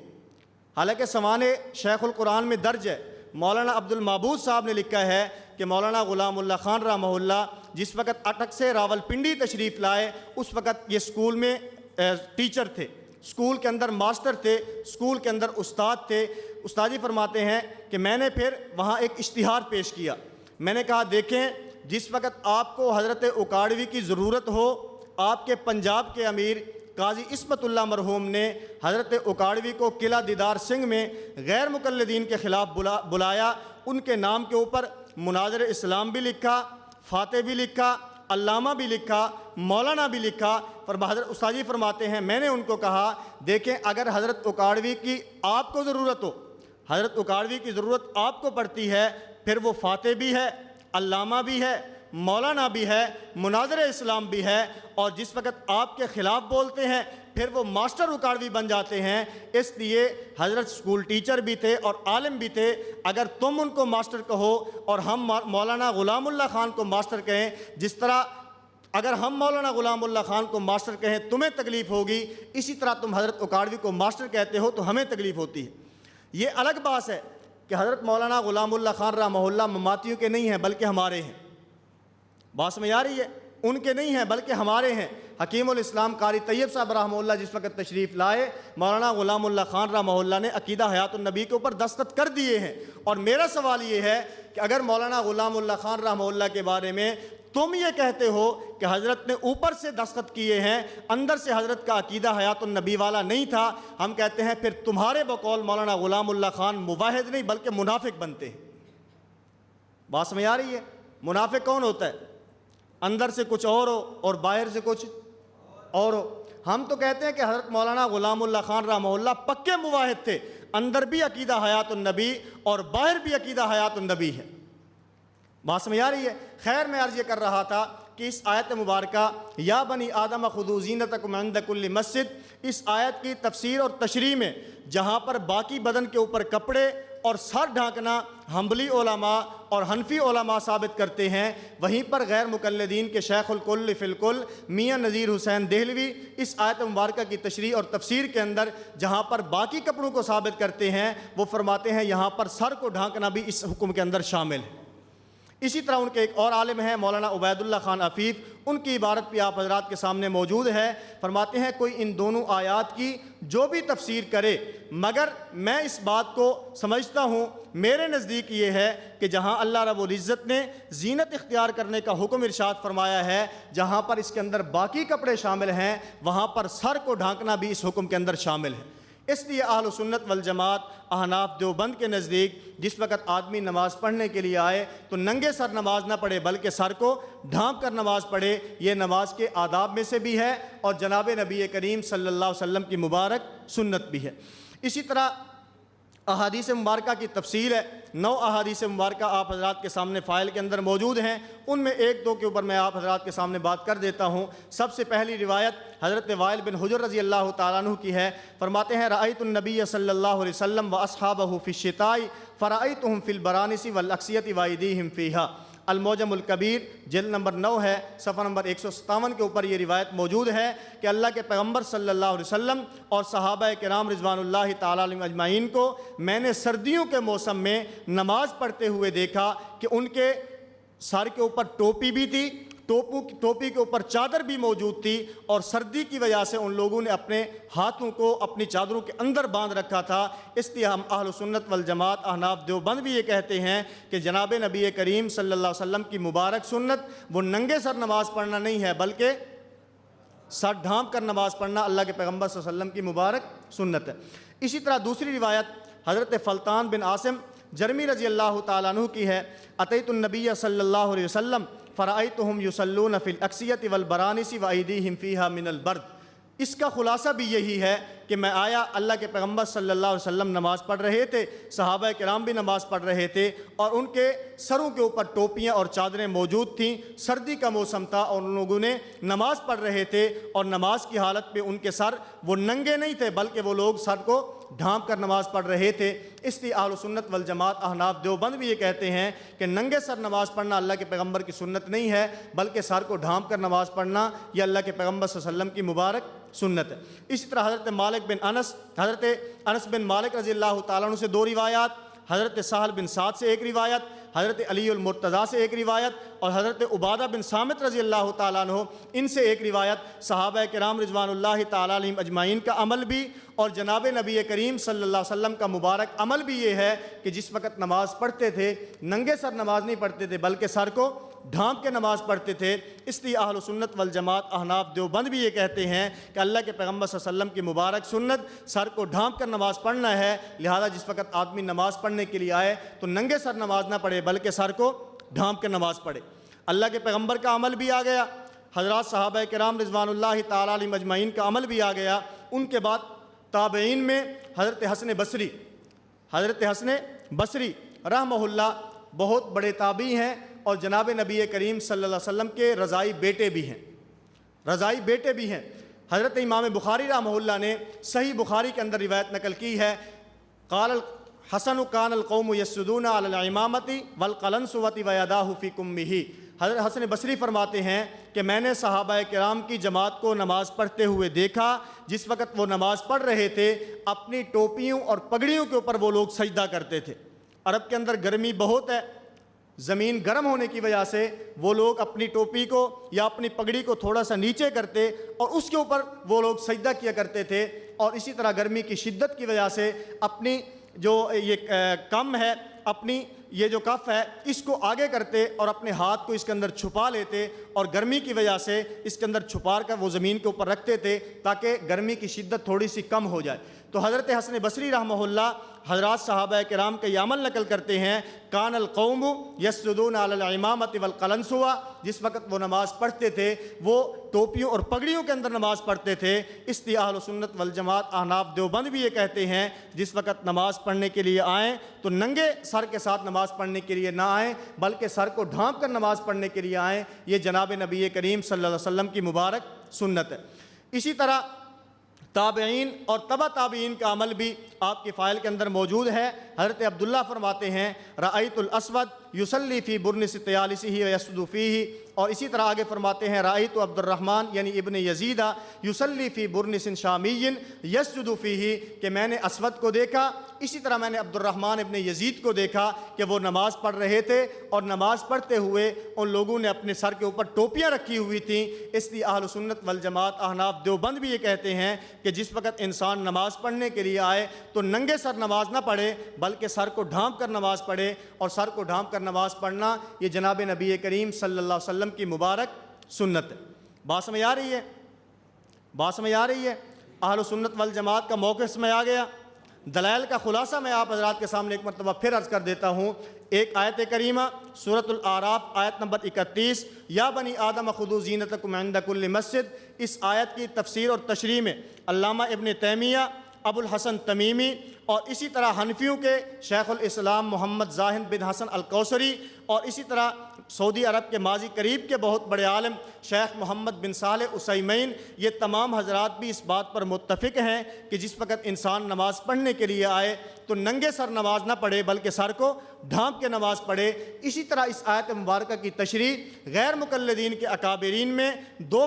حالانکہ سوانح شیخ القرآن میں درج ہے، مولانا عبد المعبود صاحب نے لکھا ہے کہ مولانا غلام اللہ خان رحمہ اللہ جس وقت اٹک سے راولپنڈی تشریف لائے اس وقت یہ اسکول میں ٹیچر تھے، اسکول کے اندر ماسٹر تھے، اسکول کے اندر استاد تھے۔ استاد جی فرماتے ہیں کہ میں نے پھر وہاں ایک اشتہار پیش کیا، میں نے کہا دیکھیں جس وقت آپ کو حضرت اکاڑوی کی ضرورت ہو، آپ کے پنجاب کے امیر قاضی عصمت اللہ مرحوم نے حضرت اکاڑوی کو قلعہ دیدار سنگھ میں غیر مقلدین کے خلاف بلایا، ان کے نام کے اوپر مناظر اسلام بھی لکھا، فاتح بھی لکھا، علامہ بھی لکھا، مولانا بھی لکھا۔ حضرت استاد جی فرماتے ہیں میں نے ان کو کہا دیکھیں اگر حضرت اکاڑوی کی آپ کو ضرورت ہو، حضرت اکاڑوی کی ضرورت آپ کو پڑتی ہے، پھر وہ فاتح بھی ہے، علامہ بھی ہے، مولانا بھی ہے، مناظر اسلام بھی ہے، اور جس وقت آپ کے خلاف بولتے ہیں پھر وہ ماسٹر اکاڑوی بن جاتے ہیں۔ اس لیے حضرت اسکول ٹیچر بھی تھے اور عالم بھی تھے، اگر تم ان کو ماسٹر کہو اور ہم مولانا غلام اللہ خان کو ماسٹر کہیں، جس طرح اگر ہم مولانا غلام اللہ خان کو ماسٹر کہیں تمہیں تکلیف ہوگی، اسی طرح تم حضرت اکاڑوی کو ماسٹر کہتے ہو تو ہمیں تکلیف ہوتی ہے۔ یہ الگ بات ہے کہ حضرت مولانا غلام اللہ خان رحمہ اللہ مماتیوں کے نہیں ہیں بلکہ ہمارے ہیں۔ بات سمجھ آ رہی ہے؟ ان کے نہیں ہیں بلکہ ہمارے ہیں۔ حکیم الاسلام قاری طیب صاحب رحمہ اللہ جس وقت تشریف لائے، مولانا غلام اللہ خان رحمہ اللہ نے عقیدہ حیات النبی کے اوپر دستخط کر دیے ہیں۔ اور میرا سوال یہ ہے کہ اگر مولانا غلام اللہ خان رحمہ اللہ کے بارے میں تم یہ کہتے ہو کہ حضرت نے اوپر سے دستخط کیے ہیں، اندر سے حضرت کا عقیدہ حیات النبی والا نہیں تھا، ہم کہتے ہیں پھر تمہارے بقول مولانا غلام اللہ خان موحد نہیں بلکہ منافق بنتے ہیں۔ بات سمجھ آ رہی ہے؟ منافق کون ہوتا ہے؟ اندر سے کچھ اور ہو اور باہر سے کچھ اور ہو۔ ہم تو کہتے ہیں کہ حضرت مولانا غلام اللہ خان رحمہ اللہ پکے موحد تھے، اندر بھی عقیدہ حیات النبی اور باہر بھی عقیدہ حیات النبی ہے۔ بات سمجھ آ رہی ہے؟ خیر، میں عرض یہ کر رہا تھا کہ اس آیت مبارکہ یا بنی آدم خذوا زینتکم عند کل مسجد، اس آیت کی تفسیر اور تشریح میں جہاں پر باقی بدن کے اوپر کپڑے اور سر ڈھانکنا حنبلی علماء اور حنفی علماء ثابت کرتے ہیں، وہیں پر غیر مقلدین کے شیخ الکل فی الکل میاں نذیر حسین دہلوی اس آیت مبارکہ کی تشریح اور تفسیر کے اندر جہاں پر باقی کپڑوں کو ثابت کرتے ہیں، وہ فرماتے ہیں یہاں پر سر کو ڈھانکنا بھی اس حکم کے اندر شامل ہے۔ اسی طرح ان کے ایک اور عالم ہیں مولانا عبید اللہ خان عفیف، ان کی عبارت بھی آپ حضرات کے سامنے موجود ہے۔ فرماتے ہیں کوئی ان دونوں آیات کی جو بھی تفسیر کرے، مگر میں اس بات کو سمجھتا ہوں، میرے نزدیک یہ ہے کہ جہاں اللہ رب العزت نے زینت اختیار کرنے کا حکم ارشاد فرمایا ہے، جہاں پر اس کے اندر باقی کپڑے شامل ہیں، وہاں پر سر کو ڈھانکنا بھی اس حکم کے اندر شامل ہے۔ اس لیے اہل سنت والجماعت احناف دیوبند کے نزدیک جس وقت آدمی نماز پڑھنے کے لیے آئے تو ننگے سر نماز نہ پڑھے بلکہ سر کو ڈھانپ کر نماز پڑھے، یہ نماز کے آداب میں سے بھی ہے اور جناب نبی کریم صلی اللہ علیہ وسلم کی مبارک سنت بھی ہے۔ اسی طرح احادیث مبارکہ کی تفصیل ہے، 9 احادیث مبارکہ آپ حضرات کے سامنے فائل کے اندر موجود ہیں، ان میں 1-2 کے اوپر میں آپ حضرات کے سامنے بات کر دیتا ہوں۔ سب سے پہلی روایت حضرت وائل بن حجر رضی اللہ تعالیٰ عنہ کی ہے۔ فرماتے ہیں رأیت النبی صلی اللہ علیہ وسلم واصحابہ فی الشتاء فرأیتہم فی البرانس والاکسیۃ وایدیہم فیہا۔ المعجم الکبیر جلد نمبر 9 ہے، صفحہ نمبر 157 کے اوپر یہ روایت موجود ہے کہ اللہ کے پیغمبر صلی اللہ علیہ وسلم اور صحابہ کرام رضوان اللہ تعالیٰ علیہم اجمعین کو میں نے سردیوں کے موسم میں نماز پڑھتے ہوئے دیکھا کہ ان کے سر کے اوپر ٹوپی بھی تھی، ٹوپی کے اوپر چادر بھی موجود تھی، اور سردی کی وجہ سے ان لوگوں نے اپنے ہاتھوں کو اپنی چادروں کے اندر باندھ رکھا تھا۔ اس لیے ہم اہل سنت والجماعت احناف دیوبند بھی یہ کہتے ہیں کہ جناب نبی کریم صلی اللہ علیہ وسلم کی مبارک سنت وہ ننگے سر نماز پڑھنا نہیں ہے بلکہ سر ڈھانپ کر نماز پڑھنا اللہ کے پیغمبر صلی اللہ علیہ وسلم کی مبارک سنت ہے۔ اسی طرح دوسری روایت حضرت فلطان بن عاصم جرمی رضی اللہ تعالیٰ عنہ کی ہے، اتیت النبی صلی اللہ علیہ وسلم فرأیتہم یصلون فی الاکسیۃ والبرانس وایدیہم فیہا من البرد۔ اس کا خلاصہ بھی یہی ہے کہ میں آیا، اللہ کے پیغمبر صلی اللہ علیہ وسلم نماز پڑھ رہے تھے، صحابہ کرام بھی نماز پڑھ رہے تھے، اور ان کے سروں کے اوپر ٹوپیاں اور چادریں موجود تھیں، سردی کا موسم تھا اور ان لوگوں نے نماز پڑھ رہے تھے، اور نماز کی حالت میں ان کے سر وہ ننگے نہیں تھے بلکہ وہ لوگ سر کو ڈھانپ کر نماز پڑھ رہے تھے۔ اس لیے اہل سنت والجماعت احناف دیوبند بھی یہ کہتے ہیں کہ ننگے سر نماز پڑھنا اللہ کے پیغمبر کی سنت نہیں ہے بلکہ سر کو ڈھانپ کر نماز پڑھنا یہ اللہ کے پیغمبر صلی اللہ علیہ وسلم کی مبارک سنت ہے۔ اسی طرح حضرت انس بن مالک رضی اللہ تعالیٰ عنہ سے 2 روایات، حضرت سہل بن سعد سے 1 روایت، حضرت علی المرتضیٰ سے 1 روایت، اور حضرت عبادہ بن صامت رضی اللہ تعالیٰ عنہ ان سے 1 روایت، صحابہ کرام رضوان اللہ تعالیٰ علیہم اجمعین کا عمل بھی اور جناب نبی کریم صلی اللہ علیہ وسلم کا مبارک عمل بھی یہ ہے کہ جس وقت نماز پڑھتے تھے ننگے سر نماز نہیں پڑھتے تھے بلکہ سر کو ڈھانپ کے نماز پڑھتے تھے۔ اس لیے اہل سنت والجماعت احناف دیوبند بھی یہ کہتے ہیں کہ اللہ کے پیغمبر صلی اللہ علیہ وسلم کی مبارک سنت سر کو ڈھانپ کر نماز پڑھنا ہے، لہذا جس وقت آدمی نماز پڑھنے کے لیے آئے تو ننگے سر نماز نہ پڑھے بلکہ سر کو ڈھانپ کر نماز پڑھے۔ اللہ کے پیغمبر کا عمل بھی آ گیا، حضرات صحابہ کرام رضوان اللہ تعالیٰ علیہم اجمعین کا عمل بھی آ گیا۔ ان کے بعد تابعین میں حضرت حسن بصری رحمہ اللہ بہت بڑے تابعی ہیں اور جناب نبی کریم صلی اللہ علیہ وسلم کے رضائی بیٹے بھی ہیں۔ حضرت امام بخاری رحمہ اللہ نے صحیح بخاری کے اندر روایت نقل کی ہے، قال الحسن کان القوم یسجدون علی الامامۃ والقلنسوۃ ویداہ فی کمہ۔ حضرت حسن بصری فرماتے ہیں کہ میں نے صحابہ کرام کی جماعت کو نماز پڑھتے ہوئے دیکھا، جس وقت وہ نماز پڑھ رہے تھے اپنی ٹوپیوں اور پگڑیوں کے اوپر وہ لوگ سجدہ کرتے تھے۔ عرب کے اندر گرمی بہت ہے، زمین گرم ہونے کی وجہ سے وہ لوگ اپنی ٹوپی کو یا اپنی پگڑی کو تھوڑا سا نیچے کرتے اور اس کے اوپر وہ لوگ سجدہ کیا کرتے تھے، اور اسی طرح گرمی کی شدت کی وجہ سے اپنی جو یہ کم ہے، اپنی یہ جو کف ہے، اس کو آگے کرتے اور اپنے ہاتھ کو اس کے اندر چھپا لیتے، اور گرمی کی وجہ سے اس کے اندر چھپا کر وہ زمین کے اوپر رکھتے تھے تاکہ گرمی کی شدت تھوڑی سی کم ہو جائے۔ تو حضرت حسن بصری رحمہ اللہ حضرات صحابہ کرام کا یہ عمل نقل کرتے ہیں، کان القوم یسجدون علی العمامۃ والقلنسوہ، جس وقت وہ نماز پڑھتے تھے وہ ٹوپیوں اور پگڑیوں کے اندر نماز پڑھتے تھے۔ اس لیے اہل سنت والجماعت احناف دیوبند بھی یہ کہتے ہیں جس وقت نماز پڑھنے کے لیے آئیں تو ننگے سر کے ساتھ نماز پڑھنے کے لیے نہ آئیں، بلکہ سر کو ڈھانپ کر نماز پڑھنے کے لیے آئیں۔ یہ جناب نبی کریم صلی اللہ علیہ وسلم کی مبارک سنت ہے۔ اسی طرح تابعین اور تبع تابعین کا عمل بھی آپ کی فائل کے اندر موجود ہے۔ حضرت عبداللہ فرماتے ہیں رأیت الاسود یصلی فی برنس طیالسہ ویسجد فیہ، اور اسی طرح آگے فرماتے ہیں رأیت عبد الرحمن یعنی ابن یزید یصلی فی برنس شامی یسجد فیہ، کہ میں نے اسود کو دیکھا، اسی طرح میں نے عبد الرحمن ابن یزید کو دیکھا کہ وہ نماز پڑھ رہے تھے، اور نماز پڑھتے ہوئے ان لوگوں نے اپنے سر کے اوپر ٹوپیاں رکھی ہوئی تھیں۔ اس لیے اہل سنت والجماعت احناف دیوبند بھی یہ کہتے ہیں کہ جس وقت انسان نماز پڑھنے کے لیے آئے تو ننگے سر نماز نہ پڑھے، بلکہ سر کو ڈھانپ کر نماز پڑھے، اور سر کو ڈھانپ کر نماز پڑھنا یہ جناب نبی کریم صلی اللہ علیہ وسلم کی مبارک سنت ہے۔ بات سمجھ آ رہی ہے؟ بات سمجھ آ رہی ہے؟ اہل سنت والجماعت کا موقف سمجھ آ گیا۔ دلائل کا خلاصہ میں آپ حضرات کے سامنے ایک مرتبہ پھر عرض کر دیتا ہوں۔ ایک آیت کریمہ سورۃ الاعراف آیت نمبر 31، یا بنی آدم خذوا زینتکم عند کل مسجد، اس آیت کی تفسیر اور تشریح میں علامہ ابن تیمیہ، ابو الحسن تمیمی، اور اسی طرح حنفیوں کے شیخ الاسلام محمد زاہد بن حسن الکوثری، اور اسی طرح سعودی عرب کے ماضی قریب کے بہت بڑے عالم شیخ محمد بن صالح عثیمین، یہ تمام حضرات بھی اس بات پر متفق ہیں کہ جس وقت انسان نماز پڑھنے کے لیے آئے تو ننگے سر نماز نہ پڑھے بلکہ سر کو ڈھانپ کے نماز پڑھے۔ اسی طرح اس آیت مبارکہ کی تشریح غیر مقلدین کے اکابرین میں دو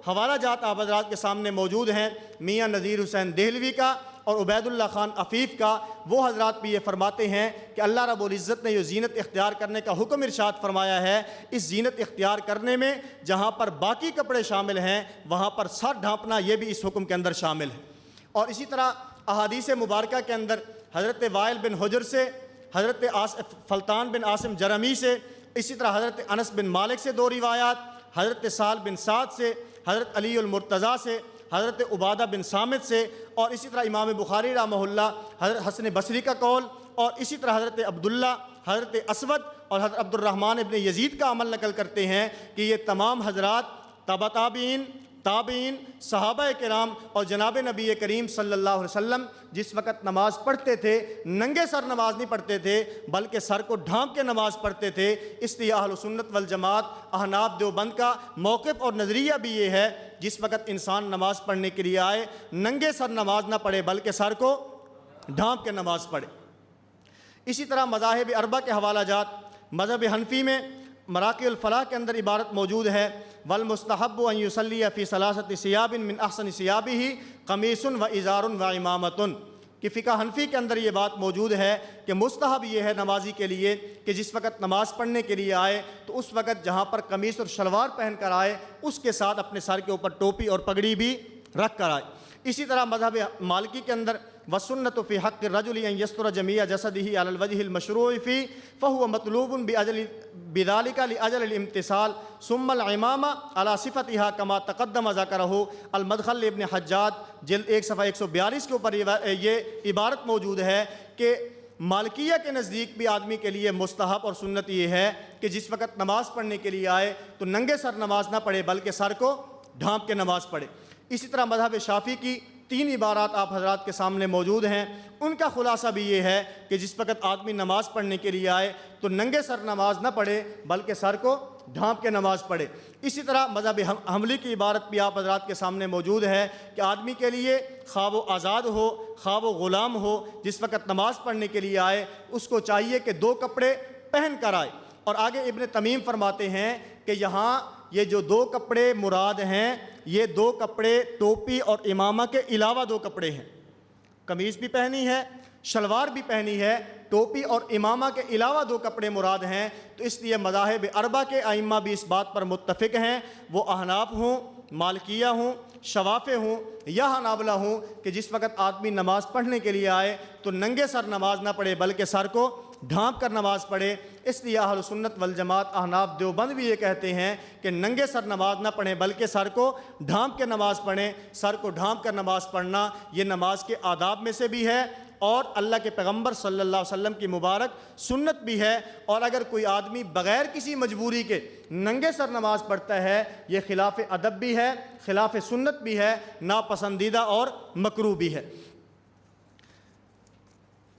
حوالہ جات آپ حضرات کے سامنے موجود ہیں، میاں نذیر حسین دہلوی کا اور عبید اللہ خان عفیف کا۔ وہ حضرات بھی یہ فرماتے ہیں کہ اللہ رب العزت نے یہ زینت اختیار کرنے کا حکم ارشاد فرمایا ہے، اس زینت اختیار کرنے میں جہاں پر باقی کپڑے شامل ہیں وہاں پر سر ڈھانپنا یہ بھی اس حکم کے اندر شامل ہے۔ اور اسی طرح احادیث مبارکہ کے اندر حضرت وائل بن حجر سے، حضرت فلطان بن عاصم جرمی سے، اسی طرح حضرت انس بن مالک سے دو روایات، حضرت سہل بن سعد سے، حضرت علی المرتضیٰ سے، حضرت عبادہ بن صامت سے، اور اسی طرح امام بخاری رحمہ اللہ حضرت حسن بصری کا قول، اور اسی طرح حضرت عبداللہ، حضرت اسود اور حضرت عبد الرحمن ابن یزید کا عمل نقل کرتے ہیں کہ یہ تمام حضرات تبع تابعین، تابعین، صحابہ کرام اور جناب نبی کریم صلی اللہ علیہ وسلم جس وقت نماز پڑھتے تھے ننگے سر نماز نہیں پڑھتے تھے بلکہ سر کو ڈھانپ کے نماز پڑھتے تھے۔ اس لیے اہل سنت والجماعت احناف دیوبند کا موقف اور نظریہ بھی یہ ہے جس وقت انسان نماز پڑھنے کے لیے آئے ننگے سر نماز نہ پڑھے بلکہ سر کو ڈھانپ کے نماز پڑھے۔ اسی طرح مذاہب اربعہ کے حوالہ جات، مذہب حنفی میں مراقی الفلاح کے اندر عبارت موجود ہے والمستحب ان یصلی فی ثلاثۃ ثیاب من احسن ثیابہ قمیص و ازار و امامۃ، کہ فقہ حنفی کے اندر یہ بات موجود ہے کہ مستحب یہ ہے نمازی کے لیے کہ جس وقت نماز پڑھنے کے لیے آئے تو اس وقت جہاں پر قمیص اور شلوار پہن کر آئے اس کے ساتھ اپنے سر کے اوپر ٹوپی اور پگڑی بھی رکھ کر آئے۔ اسی طرح مذہب مالکی کے اندر والسنۃ فی حق الرجل ان یستر جمیع جسدہ علی الوجہ المشروع فی فہو مطلوب بذلک لاجل الامتثال ثم العمامہ علی صفتھا کما تقدم ذکرہ المدخل ابن حجاج جلد 1 صفحہ 142 کے اوپر یہ عبارت موجود ہے کہ مالکیہ کے نزدیک بھی آدمی کے لیے مستحب اور سنت یہ ہے کہ جس وقت نماز پڑھنے کے لیے آئے تو ننگے سر نماز نہ پڑھے بلکہ سر کو ڈھانپ کے نماز پڑھے۔ اسی طرح مذہب شافعی کی 3 عبارات آپ حضرات کے سامنے موجود ہیں، ان کا خلاصہ بھی یہ ہے کہ جس وقت آدمی نماز پڑھنے کے لیے آئے تو ننگے سر نماز نہ پڑھے بلکہ سر کو ڈھانپ کے نماز پڑھے۔ اسی طرح مذہب حنبلی کی عبارت بھی آپ حضرات کے سامنے موجود ہے کہ آدمی کے لیے خواہ وہ آزاد ہو خواہ وہ غلام ہو جس وقت نماز پڑھنے کے لیے آئے اس کو چاہیے کہ 2 کپڑے پہن کر آئے۔ اور آگے ابن تمیم فرماتے ہیں کہ یہاں یہ جو 2 کپڑے مراد ہیں یہ 2 کپڑے ٹوپی اور امامہ کے علاوہ 2 کپڑے ہیں، قمیض بھی پہنی ہے، شلوار بھی پہنی ہے، ٹوپی اور امامہ کے علاوہ 2 کپڑے مراد ہیں، تو اس لیے مذاہب اربعہ کے ائمہ بھی اس بات پر متفق ہیں، وہ احناف ہوں، مالکیہ ہوں، شوافع ہوں یا حنابلہ ہوں، کہ جس وقت آدمی نماز پڑھنے کے لیے آئے تو ننگے سر نماز نہ پڑھے بلکہ سر کو ڈھانپ کر نماز پڑھے۔ اس لیے اہل سنت والجماعت احناف دیوبند بھی یہ کہتے ہیں کہ ننگے سر نماز نہ پڑھیں بلکہ سر کو ڈھانپ کے نماز پڑھیں۔ سر کو ڈھانپ کر نماز پڑھنا یہ نماز کے آداب میں سے بھی ہے اور اللہ کے پیغمبر صلی اللہ علیہ وسلم کی مبارک سنت بھی ہے، اور اگر کوئی آدمی بغیر کسی مجبوری کے ننگے سر نماز پڑھتا ہے یہ خلاف ادب بھی ہے، خلاف سنت بھی ہے، ناپسندیدہ اور مکروہ بھی ہے۔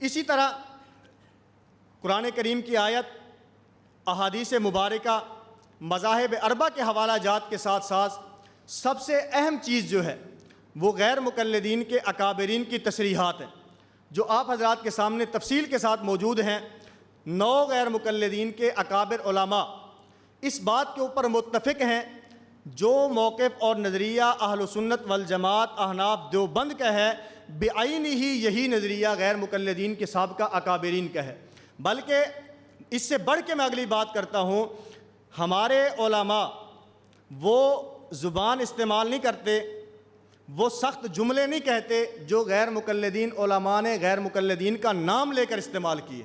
اسی طرح قرآن کریم کی آیت، احادیث مبارکہ، مذاہب اربعہ کے حوالہ جات کے ساتھ ساتھ سب سے اہم چیز جو ہے وہ غیر مقلدین کے اکابرین کی تصریحات ہیں، جو آپ حضرات کے سامنے تفصیل کے ساتھ موجود ہیں۔ 9 غیر مقلدین کے اکابر علماء اس بات کے اوپر متفق ہیں، جو موقف اور نظریہ اہل سنت والجماعت احناف دیوبند کا ہے بعینی ہی یہی نظریہ غیر مقلدین کے سابقہ اکابرین کا ہے۔ بلکہ اس سے بڑھ کے میں اگلی بات کرتا ہوں، ہمارے علماء وہ زبان استعمال نہیں کرتے، وہ سخت جملے نہیں کہتے جو غیر مقلدین علماء نے غیر مقلدین کا نام لے کر استعمال کیے۔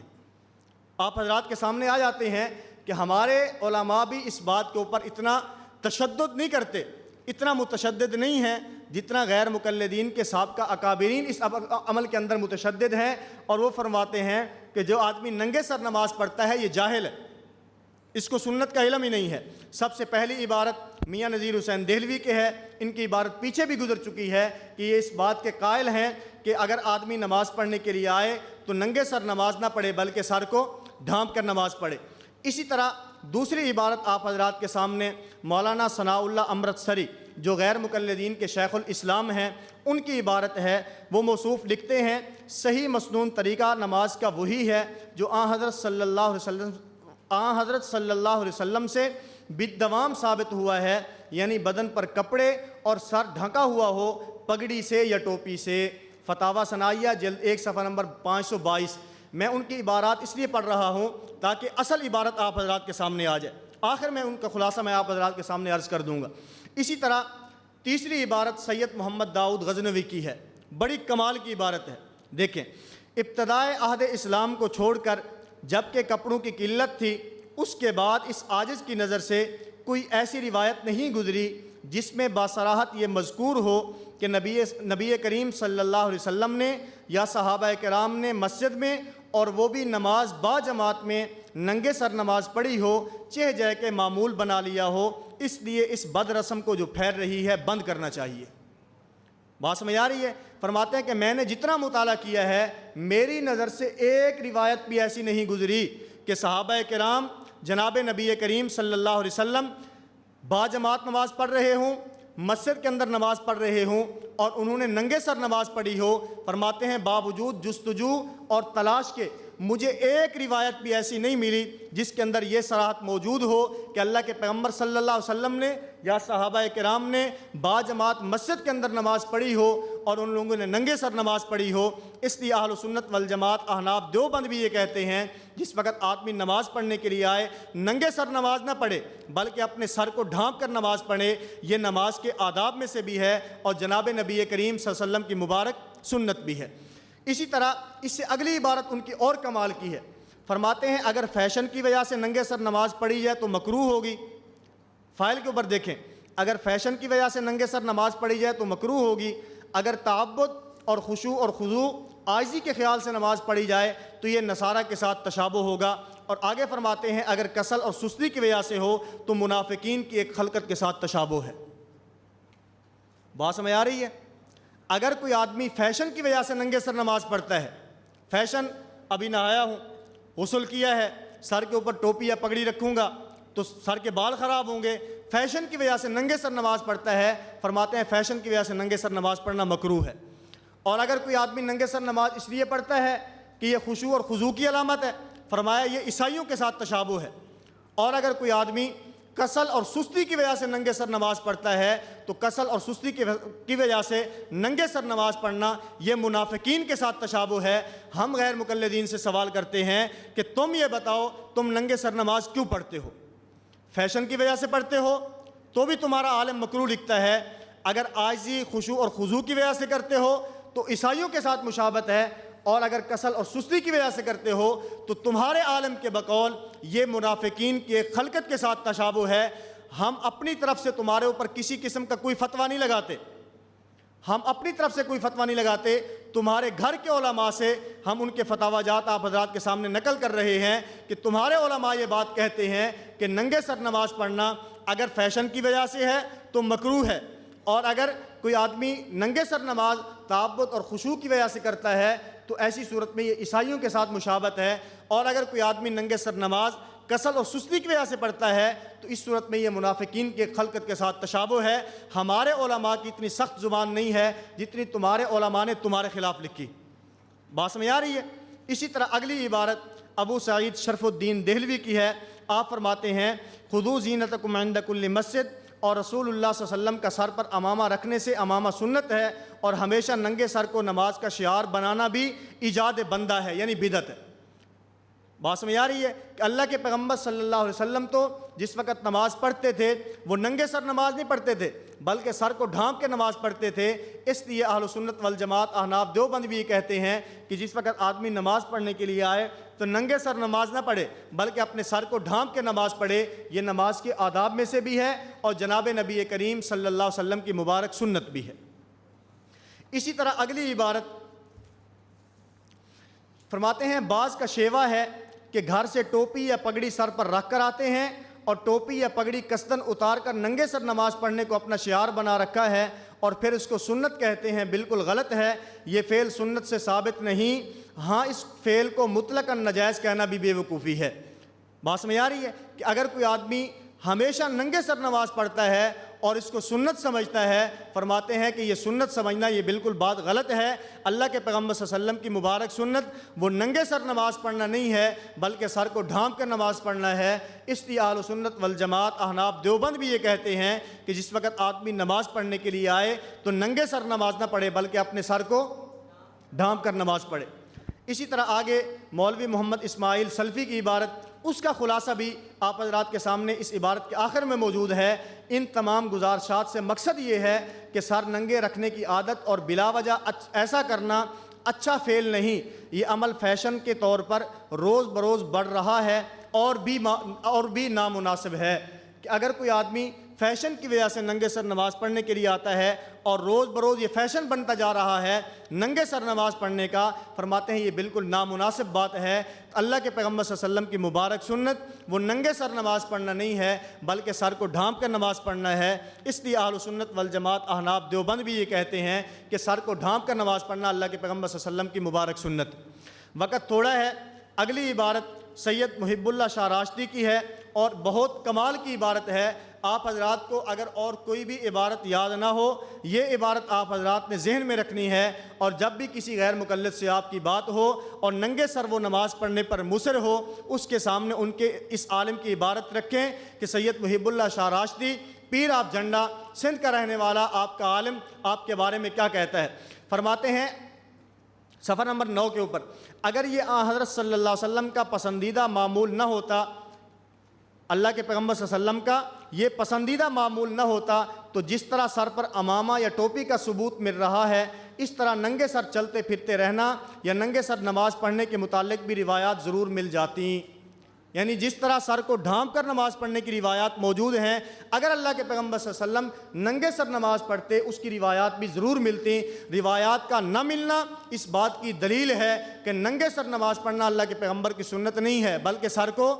آپ حضرات کے سامنے آ جاتے ہیں کہ ہمارے علماء بھی اس بات کے اوپر اتنا تشدد نہیں کرتے، اتنا متشدد نہیں ہیں جتنا غیر مقلدین کے سابقہ اکابرین اس عمل کے اندر متشدد ہیں، اور وہ فرماتے ہیں کہ جو آدمی ننگے سر نماز پڑھتا ہے یہ جاہل ہے، اس کو سنت کا علم ہی نہیں ہے۔ سب سے پہلی عبارت میاں نذیر حسین دہلوی کے ہے، ان کی عبارت پیچھے بھی گزر چکی ہے کہ یہ اس بات کے قائل ہیں کہ اگر آدمی نماز پڑھنے کے لیے آئے تو ننگے سر نماز نہ پڑھے بلکہ سر کو ڈھانپ کر نماز پڑھے۔ اسی طرح دوسری عبارت آپ حضرات کے سامنے مولانا ثناء اللہ امرتسری جو غیر مقلدین کے شیخ الاسلام ہیں ان کی عبارت ہے، وہ موصوف لکھتے ہیں صحیح مسنون طریقہ نماز کا وہی ہے جو حضرت صلی اللہ علیہ وسلم سے بالدوام ثابت ہوا ہے، یعنی بدن پر کپڑے اور سر ڈھکا ہوا ہو پگڑی سے یا ٹوپی سے۔ فتاویٰ ثنائیہ جلد 1 صفحہ نمبر 522۔ میں ان کی عبارات اس لیے پڑھ رہا ہوں تاکہ اصل عبارت آپ حضرات کے سامنے آ جائے، آخر میں ان کا خلاصہ میں آپ حضرات کے سامنے عرض کر دوں گا۔ اسی طرح تیسری عبارت سید محمد داؤد غزنوی کی ہے، بڑی کمال کی عبارت ہے۔ دیکھیں، ابتدائے عہد اسلام کو چھوڑ کر جب کہ کپڑوں کی قلت تھی، اس کے بعد اس عاجز کی نظر سے کوئی ایسی روایت نہیں گزری جس میں باصراحت یہ مذکور ہو کہ نبی کریم صلی اللہ علیہ وسلم نے یا صحابہ کرام نے مسجد میں اور وہ بھی نماز با جماعت میں ننگے سر نماز پڑھی ہو، چہ جے کے معمول بنا لیا ہو۔ اس لیے اس بد رسم کو جو پھیل رہی ہے بند کرنا چاہیے۔ بات سمجھ آ رہی ہے؟ فرماتے ہیں کہ میں نے جتنا مطالعہ کیا ہے میری نظر سے ایک روایت بھی ایسی نہیں گزری کہ صحابہ کرام جناب نبی کریم صلی اللہ علیہ وسلم با جماعت نماز پڑھ رہے ہوں، مسجد کے اندر نماز پڑھ رہے ہوں اور انہوں نے ننگے سر نماز پڑھی ہو۔ فرماتے ہیں باوجود جستجو اور تلاش کے مجھے ایک روایت بھی ایسی نہیں ملی جس کے اندر یہ صراحت موجود ہو کہ اللہ کے پیغمبر صلی اللہ علیہ وسلم نے یا صحابہ کرام نے با جماعت مسجد کے اندر نماز پڑھی ہو اور ان لوگوں نے ننگے سر نماز پڑھی ہو۔ اس لیے اہل سنت والجماعت احناف دیوبند بھی یہ کہتے ہیں جس وقت آدمی نماز پڑھنے کے لیے آئے ننگے سر نماز نہ پڑھے بلکہ اپنے سر کو ڈھانپ کر نماز پڑھے، یہ نماز کے آداب میں سے بھی ہے اور جناب نبی کریم صلی اللہ علیہ وسلم کی مبارک سنت بھی ہے۔ اسی طرح اس سے اگلی عبارت ان کی اور کمال کی ہے، فرماتے ہیں اگر فیشن کی وجہ سے ننگے سر نماز پڑھی جائے تو مکروہ ہوگی۔ فائل کے اوپر دیکھیں، اگر فیشن کی وجہ سے ننگے سر نماز پڑھی جائے تو مکروہ ہوگی، اگر تعبد اور خشوع اور خضوع عاجزی کے خیال سے نماز پڑھی جائے تو یہ نصارہ کے ساتھ تشابہ ہوگا، اور آگے فرماتے ہیں اگر کسل اور سستی کی وجہ سے ہو تو منافقین کی ایک خلقت کے ساتھ تشابہ ہے۔ بات سمجھ آ رہی ہے؟ اگر کوئی آدمی فیشن کی وجہ سے ننگے سر نماز پڑھتا ہے، فیشن ابھی نہایا ہوں، غسل کیا ہے، سر کے اوپر ٹوپی یا پگڑی رکھوں گا تو سر کے بال خراب ہوں گے، فیشن کی وجہ سے ننگے سر نماز پڑھتا ہے، فرماتے ہیں فیشن کی وجہ سے ننگے سر نماز پڑھنا مکروہ ہے۔ اور اگر کوئی آدمی ننگے سر نماز اس لیے پڑھتا ہے کہ یہ خشوع اور خضوع کی علامت ہے، فرمایا یہ عیسائیوں کے ساتھ تشابہ ہے۔ اور اگر کوئی آدمی کسل اور سستی کی وجہ سے ننگے سر نماز پڑھتا ہے تو کسل اور سستی کی وجہ سے ننگے سر نماز پڑھنا یہ منافقین کے ساتھ تشابہ ہے۔ ہم غیر مقلدین سے سوال کرتے ہیں کہ تم یہ بتاؤ تم ننگے سر نماز کیوں پڑھتے ہو؟ فیشن کی وجہ سے پڑھتے ہو تو بھی تمہارا عالم مکروہ لکھتا ہے، اگر عاجزی خشوع اور خضوع کی وجہ سے کرتے ہو تو عیسائیوں کے ساتھ مشابہت ہے، اور اگر کسل اور سستی کی وجہ سے کرتے ہو تو تمہارے عالم کے بقول یہ منافقین کے خلقت کے ساتھ تشابہ ہے۔ ہم اپنی طرف سے تمہارے اوپر کسی قسم کا کوئی فتویٰ نہیں لگاتے، ہم اپنی طرف سے کوئی فتویٰ نہیں لگاتے، تمہارے گھر کے علماء سے ہم ان کے فتاوی جات آپ حضرات کے سامنے نقل کر رہے ہیں کہ تمہارے علماء یہ بات کہتے ہیں کہ ننگے سر نماز پڑھنا اگر فیشن کی وجہ سے ہے تو مکروہ ہے، اور اگر کوئی آدمی ننگے سر نماز تعبد اور خشوع کی وجہ سے کرتا ہے تو ایسی صورت میں یہ عیسائیوں کے ساتھ مشابہت ہے، اور اگر کوئی آدمی ننگے سر نماز کسل اور سستی کی وجہ سے پڑھتا ہے تو اس صورت میں یہ منافقین کے خلقت کے ساتھ تشابہ ہے۔ ہمارے علماء کی اتنی سخت زبان نہیں ہے جتنی تمہارے علماء نے تمہارے خلاف لکھی۔ بات سمجھ آ رہی ہے؟ اسی طرح اگلی عبارت ابو سعید شرف الدین دہلوی کی ہے۔ آپ فرماتے ہیں خذوا زینتکم عند کل مسجد، اور رسول اللہ صلی اللہ علیہ وسلم کا سر پر امامہ رکھنے سے امامہ سنت ہے، اور ہمیشہ ننگے سر کو نماز کا شعار بنانا بھی ایجاد بندہ ہے، یعنی بدعت ہے۔ بات سمجھ آ رہی ہے کہ اللہ کے پیغمبر صلی اللہ علیہ وسلم تو جس وقت نماز پڑھتے تھے وہ ننگے سر نماز نہیں پڑھتے تھے بلکہ سر کو ڈھانپ کے نماز پڑھتے تھے۔ اس لیے اہل سنت والجماعت احناف دیوبند بھی یہ کہتے ہیں کہ جس وقت آدمی نماز پڑھنے کے لیے آئے تو ننگے سر نماز نہ پڑھے بلکہ اپنے سر کو ڈھانپ کے نماز پڑھے، یہ نماز کے آداب میں سے بھی ہے اور جناب نبی کریم صلی اللہ علیہ وسلم کی مبارک سنت بھی ہے۔ اسی طرح اگلی عبارت فرماتے ہیں بعض کا شیوہ ہے کہ گھر سے ٹوپی یا پگڑی سر پر رکھ کر آتے ہیں اور ٹوپی یا پگڑی قصداً اتار کر ننگے سر نماز پڑھنے کو اپنا شعار بنا رکھا ہے اور پھر اس کو سنت کہتے ہیں۔ بالکل غلط ہے، یہ فعل سنت سے ثابت نہیں۔ ہاں، اس فعل کو مطلقاً ناجائز کہنا بھی بے وقوفی ہے۔ بات سمجھ آ رہی ہے کہ اگر کوئی آدمی ہمیشہ ننگے سر نماز پڑھتا ہے اور اس کو سنت سمجھتا ہے، فرماتے ہیں کہ یہ سنت سمجھنا یہ بالکل بات غلط ہے۔ اللہ کے پیغمبر صلی اللہ علیہ وسلم کی مبارک سنت وہ ننگے سر نماز پڑھنا نہیں ہے بلکہ سر کو ڈھانپ کر نماز پڑھنا ہے۔ اس لیے اہل سنت والجماعت احناف دیوبند بھی یہ کہتے ہیں کہ جس وقت آدمی نماز پڑھنے کے لیے آئے تو ننگے سر نماز نہ پڑھے بلکہ اپنے سر کو ڈھانپ کر نماز پڑھے۔ اسی طرح آگے مولوی محمد اسماعیل سلفی کی عبارت، اس کا خلاصہ بھی آپ حضرات کے سامنے اس عبارت کے آخر میں موجود ہے۔ ان تمام گزارشات سے مقصد یہ ہے کہ سر ننگے رکھنے کی عادت اور بلا وجہ ایسا کرنا اچھا فعل نہیں، یہ عمل فیشن کے طور پر روز بروز بڑھ رہا ہے اور بھی نامناسب ہے کہ اگر کوئی آدمی فیشن کی وجہ سے ننگے سر نماز پڑھنے کے لیے آتا ہے اور روز بروز یہ فیشن بنتا جا رہا ہے ننگے سر نماز پڑھنے کا، فرماتے ہیں یہ بالکل نامناسب بات ہے۔ اللہ کے پیغمبر صلی اللہ علیہ وسلم کی مبارک سنت وہ ننگے سر نماز پڑھنا نہیں ہے بلکہ سر کو ڈھانپ کر نماز پڑھنا ہے۔ اس لیے اہل سنت والجماعت احناف دیوبند بھی یہ کہتے ہیں کہ سر کو ڈھانپ کر نماز پڑھنا اللہ کے پیغمبر صلی اللہ علیہ وسلم کی مبارک سنت۔ وقت تھوڑا ہے، اگلی عبارت سید محب اللہ شاہ راشدی کی ہے اور بہت کمال کی عبارت ہے۔ آپ حضرات کو اگر اور کوئی بھی عبارت یاد نہ ہو، یہ عبارت آپ حضرات نے ذہن میں رکھنی ہے، اور جب بھی کسی غیر مقلد سے آپ کی بات ہو اور ننگے سر وہ نماز پڑھنے پر مصر ہو، اس کے سامنے ان کے اس عالم کی عبارت رکھیں کہ سید محب اللہ شاہ راشدی پیر آپ جھنڈا سندھ کا رہنے والا آپ کا عالم آپ کے بارے میں کیا کہتا ہے۔ فرماتے ہیں صفحہ نمبر 9 کے اوپر، اگر یہ حضرت صلی اللہ علیہ وسلم کا پسندیدہ معمول نہ ہوتا، اللہ کے پیغمبر صلی اللہ علیہ وسلم کا یہ پسندیدہ معمول نہ ہوتا تو جس طرح سر پر امامہ یا ٹوپی کا ثبوت مل رہا ہے اس طرح ننگے سر چلتے پھرتے رہنا یا ننگے سر نماز پڑھنے کے متعلق بھی روایات ضرور مل جاتی۔ یعنی جس طرح سر کو ڈھانپ کر نماز پڑھنے کی روایات موجود ہیں، اگر اللہ کے پیغمبر صلی اللہ علیہ وسلم ننگے سر نماز پڑھتے اس کی روایات بھی ضرور ملتی۔ روایات کا نہ ملنا اس بات کی دلیل ہے کہ ننگے سر نماز پڑھنا اللہ کے پیغمبر کی سنت نہیں ہے بلکہ سر کو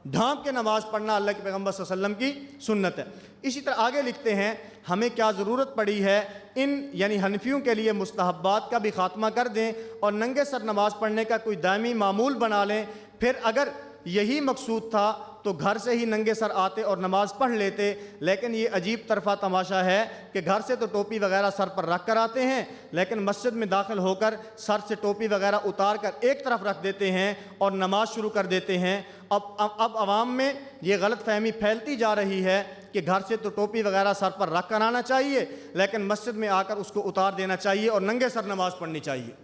ڈھانپ کے نماز پڑھنا اللہ کے پیغمبر صلی اللہ علیہ وسلم کی سنت ہے۔ اسی طرح آگے لکھتے ہیں ہمیں کیا ضرورت پڑی ہے ان یعنی حنفیوں کے لیے مستحبات کا بھی خاتمہ کر دیں اور ننگے سر نماز پڑھنے کا کوئی دائمی معمول بنا لیں۔ پھر اگر یہی مقصود تھا تو گھر سے ہی ننگے سر آتے اور نماز پڑھ لیتے، لیکن یہ عجیب طرفہ تماشا ہے کہ گھر سے تو ٹوپی وغیرہ سر پر رکھ کر آتے ہیں، لیکن مسجد میں داخل ہو کر سر سے ٹوپی وغیرہ اتار کر ایک طرف رکھ دیتے ہیں اور نماز شروع کر دیتے ہیں۔ اب عوام میں یہ غلط فہمی پھیلتی جا رہی ہے کہ گھر سے تو ٹوپی وغیرہ سر پر رکھ کر آنا چاہیے، لیکن مسجد میں آ کر اس کو اتار دینا چاہیے اور ننگے سر نماز پڑھنی چاہیے۔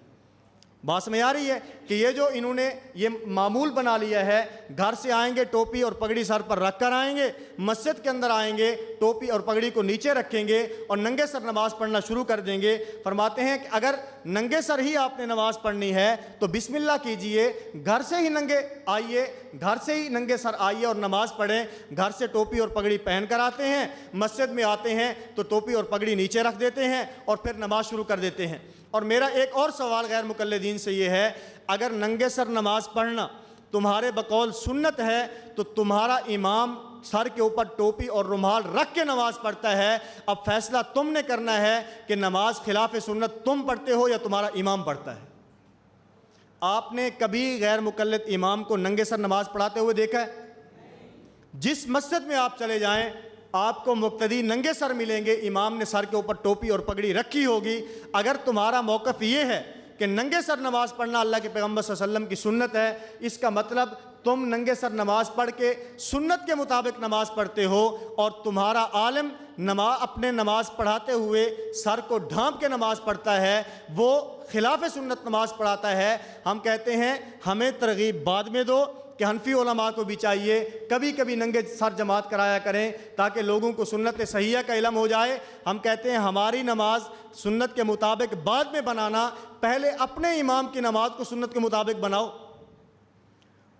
بات سمجھ آ رہی ہے کہ یہ جو انہوں نے یہ معمول بنا لیا ہے، گھر سے آئیں گے ٹوپی اور پگڑی سر پر رکھ کر آئیں گے، مسجد کے اندر آئیں گے ٹوپی اور پگڑی کو نیچے رکھیں گے اور ننگے سر نماز پڑھنا شروع کر دیں گے۔ فرماتے ہیں کہ اگر ننگے سر ہی آپ نے نماز پڑھنی ہے تو بسم اللہ کیجئے، گھر سے ہی ننگے آئیے، گھر سے ہی ننگے سر آئیے اور نماز پڑھیں۔ گھر سے ٹوپی اور پگڑی پہن کر آتے ہیں، مسجد میں آتے ہیں تو ٹوپی اور پگڑی نیچے رکھ دیتے ہیں اور پھر نماز شروع کر دیتے ہیں۔ اور میرا ایک اور سوال غیر مقلدین سے یہ ہے، اگر ننگے سر نماز پڑھنا تمہارے بقول سنت ہے تو تمہارا امام سر کے اوپر ٹوپی اور رومال رکھ کے نماز پڑھتا ہے، اب فیصلہ تم نے کرنا ہے کہ نماز خلاف سنت تم پڑھتے ہو یا تمہارا امام پڑھتا ہے۔ آپ نے کبھی غیر مقلد امام کو ننگے سر نماز پڑھاتے ہوئے دیکھا ہے؟ جس مسجد میں آپ چلے جائیں آپ کو مقتدی ننگے سر ملیں گے، امام نے سر کے اوپر ٹوپی اور پگڑی رکھی ہوگی۔ اگر تمہارا موقف یہ ہے کہ ننگے سر نماز پڑھنا اللہ کے پیغمبر صلی اللہ علیہ وسلم کی سنت ہے، اس کا مطلب تم ننگے سر نماز پڑھ کے سنت کے مطابق نماز پڑھتے ہو، اور تمہارا عالم اپنے نماز پڑھاتے ہوئے سر کو ڈھانپ کے نماز پڑھتا ہے، وہ خلاف سنت نماز پڑھاتا ہے۔ ہم کہتے ہیں ہمیں ترغیب بعد میں دو کہ حنفی علماء کو بھی چاہیے کبھی کبھی ننگے سر جماعت کرایا کریں تاکہ لوگوں کو سنت صحیحہ کا علم ہو جائے۔ ہم کہتے ہیں ہماری نماز سنت کے مطابق بعد میں بنانا، پہلے اپنے امام کی نماز کو سنت کے مطابق بناؤ۔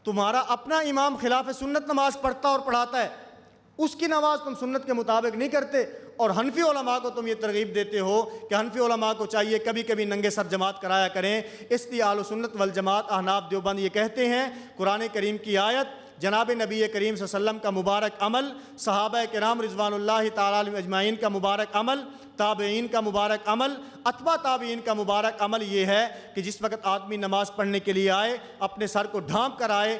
تمہارا اپنا امام خلاف سنت نماز پڑھتا اور پڑھاتا ہے، اس کی نماز تم سنت کے مطابق نہیں کرتے، اور حنفی علماء کو تم یہ ترغیب دیتے ہو کہ حنفی علماء کو چاہیے کبھی کبھی ننگے سر جماعت کرایا کریں۔ اس لیے اہل سنت والجماعت احناف دیوبند یہ کہتے ہیں، قرآن کریم کی آیت، جناب نبی کریم صلی اللہ علیہ وسلم کا مبارک عمل، صحابہ کرام رضوان اللہ تعالیٰ علیہم اجمعین کا مبارک عمل، تابعین کا مبارک عمل، اتباع تابعین کا مبارک عمل یہ ہے کہ جس وقت آدمی نماز پڑھنے کے لیے آئے اپنے سر کو ڈھانپ کر آئے۔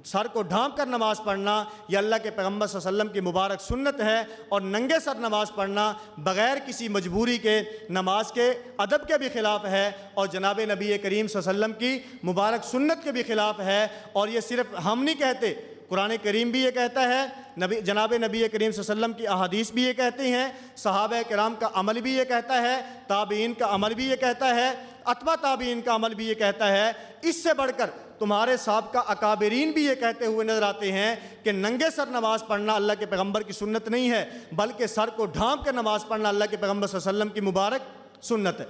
سر کو ڈھانپ کر نماز پڑھنا یہ اللہ کے پیغمبر صلی اللہ علیہ وسلم کی مبارک سنت ہے، اور ننگے سر نماز پڑھنا بغیر کسی مجبوری کے نماز کے ادب کے بھی خلاف ہے، اور جناب نبی کریم صلی اللہ علیہ وسلم کی مبارک سنت کے بھی خلاف ہے۔ اور یہ صرف ہم نہیں کہتے، قرآن کریم بھی یہ کہتا ہے، جناب نبی کریم صلی اللہ علیہ وسلم کی احادیث بھی یہ کہتے ہیں، صحابہ کرام کا عمل بھی یہ کہتا ہے، تابعین کا عمل بھی یہ کہتا ہے، اتباع تابعین کا عمل بھی یہ کہتا ہے۔ اس سے بڑھ کر تمہارے سابقہ اکابرین بھی یہ کہتے ہوئے نظر آتے ہیں کہ ننگے سر نماز پڑھنا اللہ کے پیغمبر کی سنت نہیں ہے، بلکہ سر کو ڈھانپ کر نماز پڑھنا اللہ کے پیغمبر صلی اللہ علیہ وسلم کی مبارک سنت ہے۔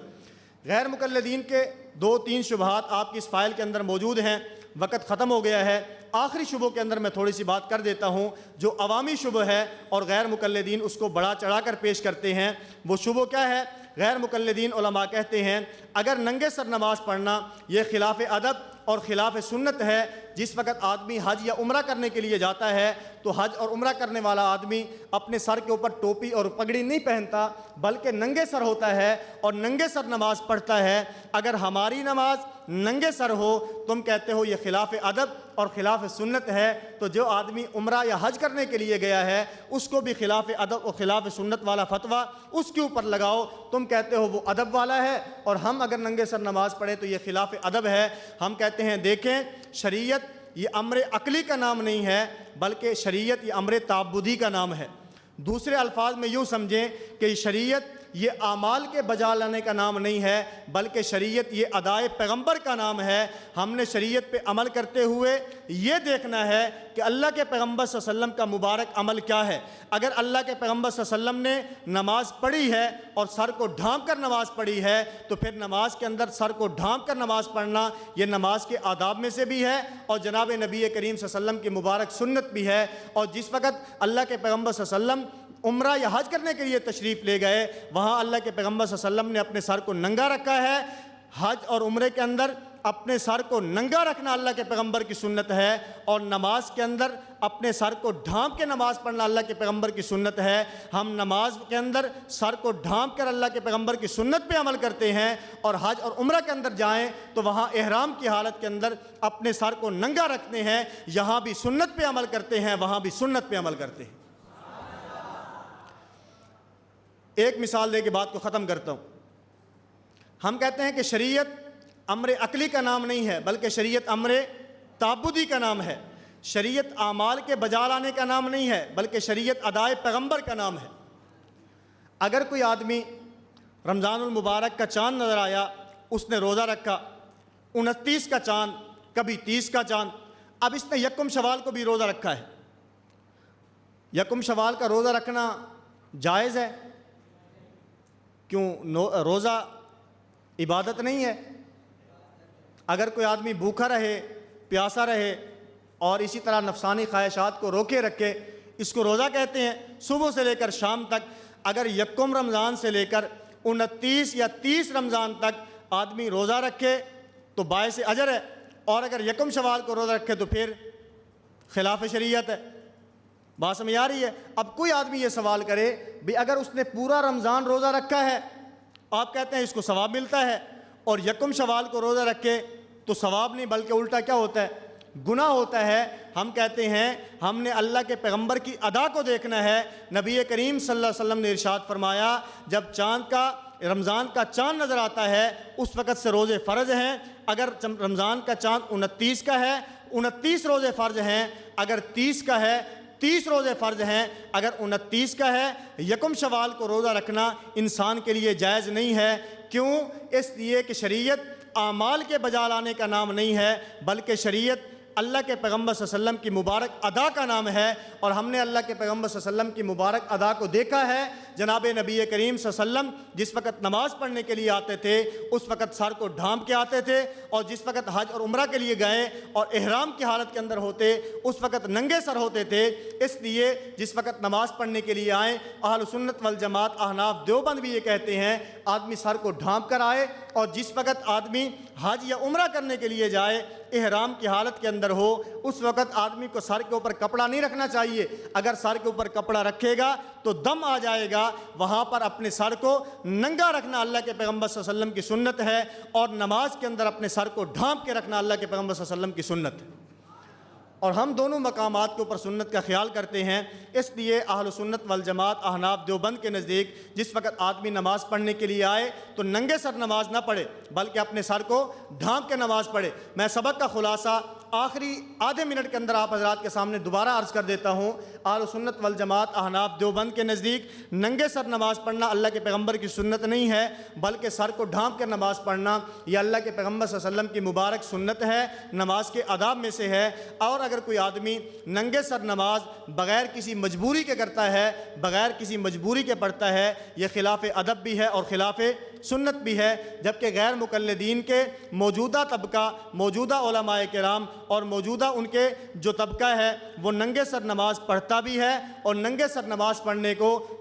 غیر مقلدین کے 2-3 شبہات آپ کی اس فائل کے اندر موجود ہیں، وقت ختم ہو گیا ہے۔ آخری شبہ کے اندر میں تھوڑی سی بات کر دیتا ہوں، جو عوامی شبہ ہے اور غیر مقلدین اس کو بڑا چڑھا کر پیش کرتے ہیں۔ وہ شبہ کیا ہے؟ غیر مقلدین علماء کہتے ہیں اگر ننگے سر نماز پڑھنا یہ خلاف ادب اور خلاف سنت ہے۔ جس وقت آدمی حج یا عمرہ کرنے کے لیے جاتا ہے تو حج اور عمرہ کرنے والا آدمی اپنے سر کے اوپر ٹوپی اور پگڑی نہیں پہنتا، بلکہ ننگے سر ہوتا ہے اور ننگے سر نماز پڑھتا ہے۔ اگر ہماری نماز ننگے سر ہو تم کہتے ہو یہ خلاف ادب اور خلاف سنت ہے، تو جو آدمی عمرہ یا حج کرنے کے لیے گیا ہے اس کو بھی خلاف ادب اور خلاف سنت والا فتویٰ اس کے اوپر لگاؤ۔ تم کہتے ہو وہ ادب والا ہے، اور ہم اگر ننگے سر نماز پڑھیں تو یہ خلاف ادب ہے۔ ہم کہتے ہیں دیکھیں، شریعت یہ امر عقلی کا نام نہیں ہے، بلکہ شریعت یہ امر تعبدی کا نام ہے۔ دوسرے الفاظ میں یوں سمجھیں کہ شریعت یہ اعمال کے بجا لانے کا نام نہیں ہے، بلکہ شریعت یہ ادائے پیغمبر کا نام ہے۔ ہم نے شریعت پہ عمل کرتے ہوئے یہ دیکھنا ہے کہ اللہ کے پیغمبر صلی اللہ علیہ وسلم کا مبارک عمل کیا ہے۔ اگر اللہ کے پیغمبر صلی اللہ علیہ وسلم نے نماز پڑھی ہے اور سر کو ڈھانپ کر نماز پڑھی ہے تو پھر نماز کے اندر سر کو ڈھانپ کر نماز پڑھنا یہ نماز کے آداب میں سے بھی ہے اور جناب نبی کریم صلی اللہ علیہ وسلم کی مبارک سنت بھی ہے۔ اور جس وقت اللہ کے پیغمبر صلی اللہ علیہ وسلم عمرہ یا حج کرنے کے لیے تشریف لے گئے، وہاں اللہ کے پیغمبر صلی اللہ علیہ وسلم نے اپنے سر کو ننگا رکھا ہے۔ حج اور عمرے کے اندر اپنے سر کو ننگا رکھنا اللہ کے پیغمبر کی سنت ہے، اور نماز کے اندر اپنے سر کو ڈھانپ کے نماز پڑھنا اللہ کے پیغمبر کی سنت ہے۔ ہم نماز کے اندر سر کو ڈھانپ کر اللہ کے پیغمبر کی سنت پہ عمل کرتے ہیں، اور حج اور عمرہ کے اندر جائیں تو وہاں احرام کی حالت کے اندر اپنے سر کو ننگا رکھتے ہیں، یہاں بھی سنت پہ عمل کرتے ہیں، وہاں بھی سنت پہ عمل کرتے ہیں۔ ایک مثال دے کے بات کو ختم کرتا ہوں۔ ہم کہتے ہیں کہ شریعت امر عقلی کا نام نہیں ہے، بلکہ شریعت امر تعبدی کا نام ہے۔ شریعت اعمال کے بجا لانے کا نام نہیں ہے، بلکہ شریعت ادائے پیغمبر کا نام ہے۔ اگر کوئی آدمی رمضان المبارک کا چاند نظر آیا، اس نے روزہ رکھا، 29 کا چاند، کبھی 30 کا چاند، اب اس نے یکم شوال کو بھی روزہ رکھا ہے۔ یکم شوال کا روزہ رکھنا جائز ہے؟ کیوں روزہ عبادت نہیں ہے؟ اگر کوئی آدمی بھوکا رہے، پیاسا رہے اور اسی طرح نفسانی خواہشات کو روکے رکھے، اس کو روزہ کہتے ہیں۔ صبح سے لے کر شام تک اگر یکم رمضان سے لے کر 29 یا 30 رمضان تک آدمی روزہ رکھے تو باعث اجر ہے، اور اگر یکم شوال کو روزہ رکھے تو پھر خلاف شریعت ہے۔ بات سمجھ آ رہی ہے؟ اب کوئی آدمی یہ سوال کرے بھی اگر اس نے پورا رمضان روزہ رکھا ہے، آپ کہتے ہیں اس کو ثواب ملتا ہے، اور یکم شوال کو روزہ رکھے تو ثواب نہیں بلکہ الٹا کیا ہوتا ہے؟ گناہ ہوتا ہے۔ ہم کہتے ہیں ہم نے اللہ کے پیغمبر کی ادا کو دیکھنا ہے۔ نبی کریم صلی اللہ علیہ وسلم نے ارشاد فرمایا، جب رمضان کا چاند نظر آتا ہے اس وقت سے روزے فرض ہیں۔ اگر رمضان کا چاند 29 کا ہے، 29 روزے فرض ہیں۔ اگر 30 کا ہے، 30 روزے فرض ہیں۔ اگر 29 کا ہے، یکم شوال کو روزہ رکھنا انسان کے لیے جائز نہیں ہے۔ کیوں؟ اس لیے کہ شریعت اعمال کے بجا لانے کا نام نہیں ہے، بلکہ شریعت اللہ کے پیغمبر صلی اللہ علیہ وسلم کی مبارک ادا کا نام ہے، اور ہم نے اللہ کے پیغمبر صلی اللہ علیہ وسلم کی مبارک ادا کو دیکھا ہے۔ جناب نبی کریم صلی اللہ علیہ وسلم جس وقت نماز پڑھنے کے لیے آتے تھے اس وقت سر کو ڈھانپ کے آتے تھے، اور جس وقت حج اور عمرہ کے لیے گئے اور احرام کی حالت کے اندر ہوتے اس وقت ننگے سر ہوتے تھے۔ اس لیے جس وقت نماز پڑھنے کے لیے آئیں، اہل سنت والجماعت احناف دیوبند بھی یہ کہتے ہیں آدمی سر کو ڈھانپ کر آئے، اور جس وقت آدمی حج یا عمرہ کرنے کے لیے جائے احرام کی حالت کے اندر ہو اس وقت آدمی کو سر کے اوپر کپڑا نہیں رکھنا چاہیے۔ اگر سر کے اوپر کپڑا رکھے گا تو دم آ جائے گا۔ وہاں پر اپنے سر کو ننگا رکھنا اللہ کے پیغمبر صلی اللہ علیہ وسلم کی سنت ہے، اور نماز کے اندر اپنے سر کو ڈھانپ کے رکھنا اللہ کے پیغمبر صلی اللہ علیہ وسلم کی سنت ہے۔ اور ہم دونوں مقامات کے اوپر سنت کا خیال کرتے ہیں۔ اس لیے اہل سنت والجماعت احناف دیوبند کے نزدیک جس وقت آدمی نماز پڑھنے کے لیے آئے تو ننگے سر نماز نہ پڑھے بلکہ اپنے سر کو ڈھانپ کے نماز پڑھے۔ میں سبق کا خلاصہ آخری آدھے منٹ کے اندر آپ حضرات کے سامنے دوبارہ عرض کر دیتا ہوں۔ اہل سنت والجماعت احناف دیوبند کے نزدیک ننگے سر نماز پڑھنا اللہ کے پیغمبر کی سنت نہیں ہے، بلکہ سر کو ڈھانپ کر نماز پڑھنا یہ اللہ کے پیغمبر صلی اللہ علیہ وسلم کی مبارک سنت ہے، نماز کے آداب میں سے ہے۔ اور اگر کوئی آدمی ننگے سر نماز بغیر کسی مجبوری کے کرتا ہے، بغیر کسی مجبوری کے پڑھتا ہے، یہ خلاف ادب بھی ہے اور خلاف سنت بھی ہے۔ جبکہ غیر مقلدین کے موجودہ طبقہ، موجودہ علماء کرام اور موجودہ ان کے جو طبقہ ہے وہ ننگے سر نماز پڑھتا بھی ہے اور ننگے سر نماز پڑھنے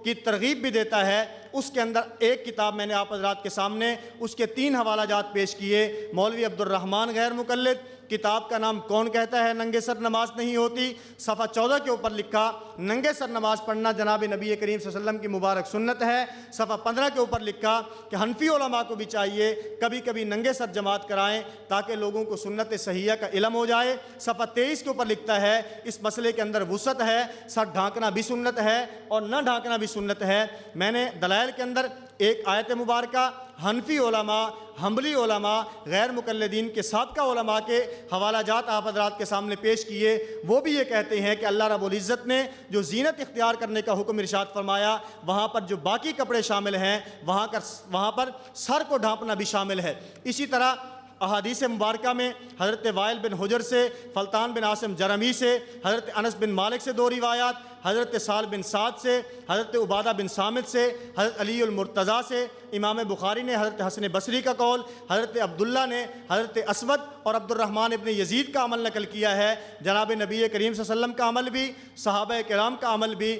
کی ترغیب بھی دیتا ہے۔ اس کے اندر ایک کتاب میں نے آپ حضرات کے سامنے اس کے 3 حوالہ جات پیش کیے۔ مولوی عبد الرحمن غیر مقلد، کتاب کا نام کون کہتا ہے ننگے سر نماز نہیں ہوتی، صفحہ 14 کے اوپر لکھا ننگے سر نماز پڑھنا جناب نبی کریم صلی اللہ علیہ وسلم کی مبارک سنت ہے۔ صفحہ 15 کے اوپر لکھا کہ حنفی علماء کو بھی چاہیے کبھی کبھی ننگے سر جماعت کرائیں تاکہ لوگوں کو سنت صحیحہ کا علم ہو جائے۔ صفحہ 23 کے اوپر لکھتا ہے اس مسئلے کے اندر وسعت ہے، سر ڈھانکنا بھی سنت ہے اور نہ ڈھانکنا بھی سنت ہے۔ میں نے دلائل کے اندر ایک آیت مبارکہ حنفی علماء، حنبلی علماء، غیر مقلدین کے سابقہ علماء کے حوالہ جات آپ حضرات کے سامنے پیش کیے۔ وہ بھی یہ کہتے ہیں کہ اللہ رب العزت نے جو زینت اختیار کرنے کا حکم ارشاد فرمایا وہاں پر جو باقی کپڑے شامل ہیں وہاں پر سر کو ڈھانپنا بھی شامل ہے۔ اسی طرح احادیث مبارکہ میں حضرت وائل بن حجر سے، فلطان بن عاصم جرمی سے، حضرت انس بن مالک سے 2 روایات، حضرت سال بن سعد سے، حضرت عبادہ بن صامت سے، حضرت علی المرتضیٰ سے، امام بخاری نے حضرت حسن بصری کا قول، حضرت عبداللہ نے حضرت اسود اور عبد الرحمن ابن یزید کا عمل نقل کیا ہے۔ جناب نبی کریم صلی اللہ علیہ وسلم کا عمل بھی، صحابہ کرام کا عمل بھی،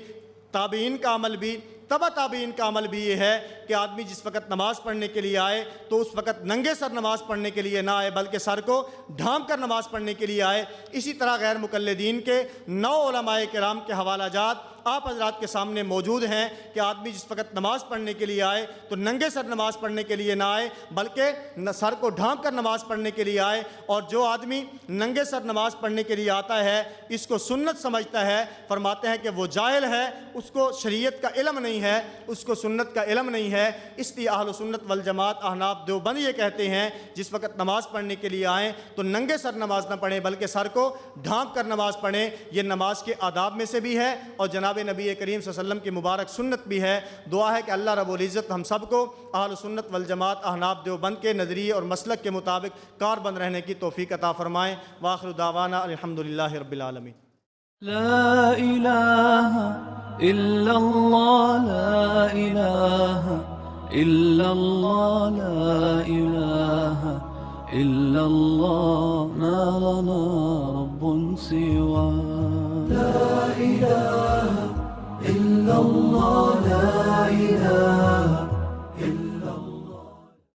تابعین کا عمل بھی، تبع تابعین کا عمل بھی یہ ہے کہ آدمی جس وقت نماز پڑھنے کے لیے آئے تو اس وقت ننگے سر نماز پڑھنے کے لیے نہ آئے بلکہ سر کو ڈھانپ کر نماز پڑھنے کے لیے آئے۔ اسی طرح غیر مقلدین کے 9 علماء کرام کے حوالہ جات آپ حضرات کے سامنے موجود ہیں کہ آدمی جس وقت نماز پڑھنے کے لیے آئے تو ننگے سر نماز پڑھنے کے لیے نہ آئے بلکہ سر کو ڈھانپ کر نماز پڑھنے کے لیے آئے۔ اور جو آدمی ننگے سر نماز پڑھنے کے لیے آتا ہے اس کو سنت سمجھتا ہے، فرماتے ہیں کہ وہ جاہل ہے، اس کو شریعت کا علم نہیں ہے، اس کو سنت کا علم نہیں ہے۔ اس لیے اہل سنت والجماعت احناف دیوبند یہ کہتے ہیں جس وقت نماز پڑھنے کے لیے آئیں تو ننگے سر نماز نہ پڑھیں بلکہ سر کو ڈھانپ کر نماز پڑھیں۔ یہ نماز کے آداب میں سے بھی ہے اور جناب نبی کریم صلی اللہ علیہ وسلم کی مبارک سنت بھی ہے۔ دعا ہے کہ اللہ رب العزت ہم سب کو اہل سنت والجماعت احناف دیوبند کے نظریے اور مسلک کے مطابق کاربند رہنے کی توفیق عطا فرمائیں۔ وآخر دعوانا الحمدللہ رب العالمین۔ لا إله إلا الله لا إله إلا الله لا إله إلا الله ما لنا رب سوى لا إله إلا الله لا إله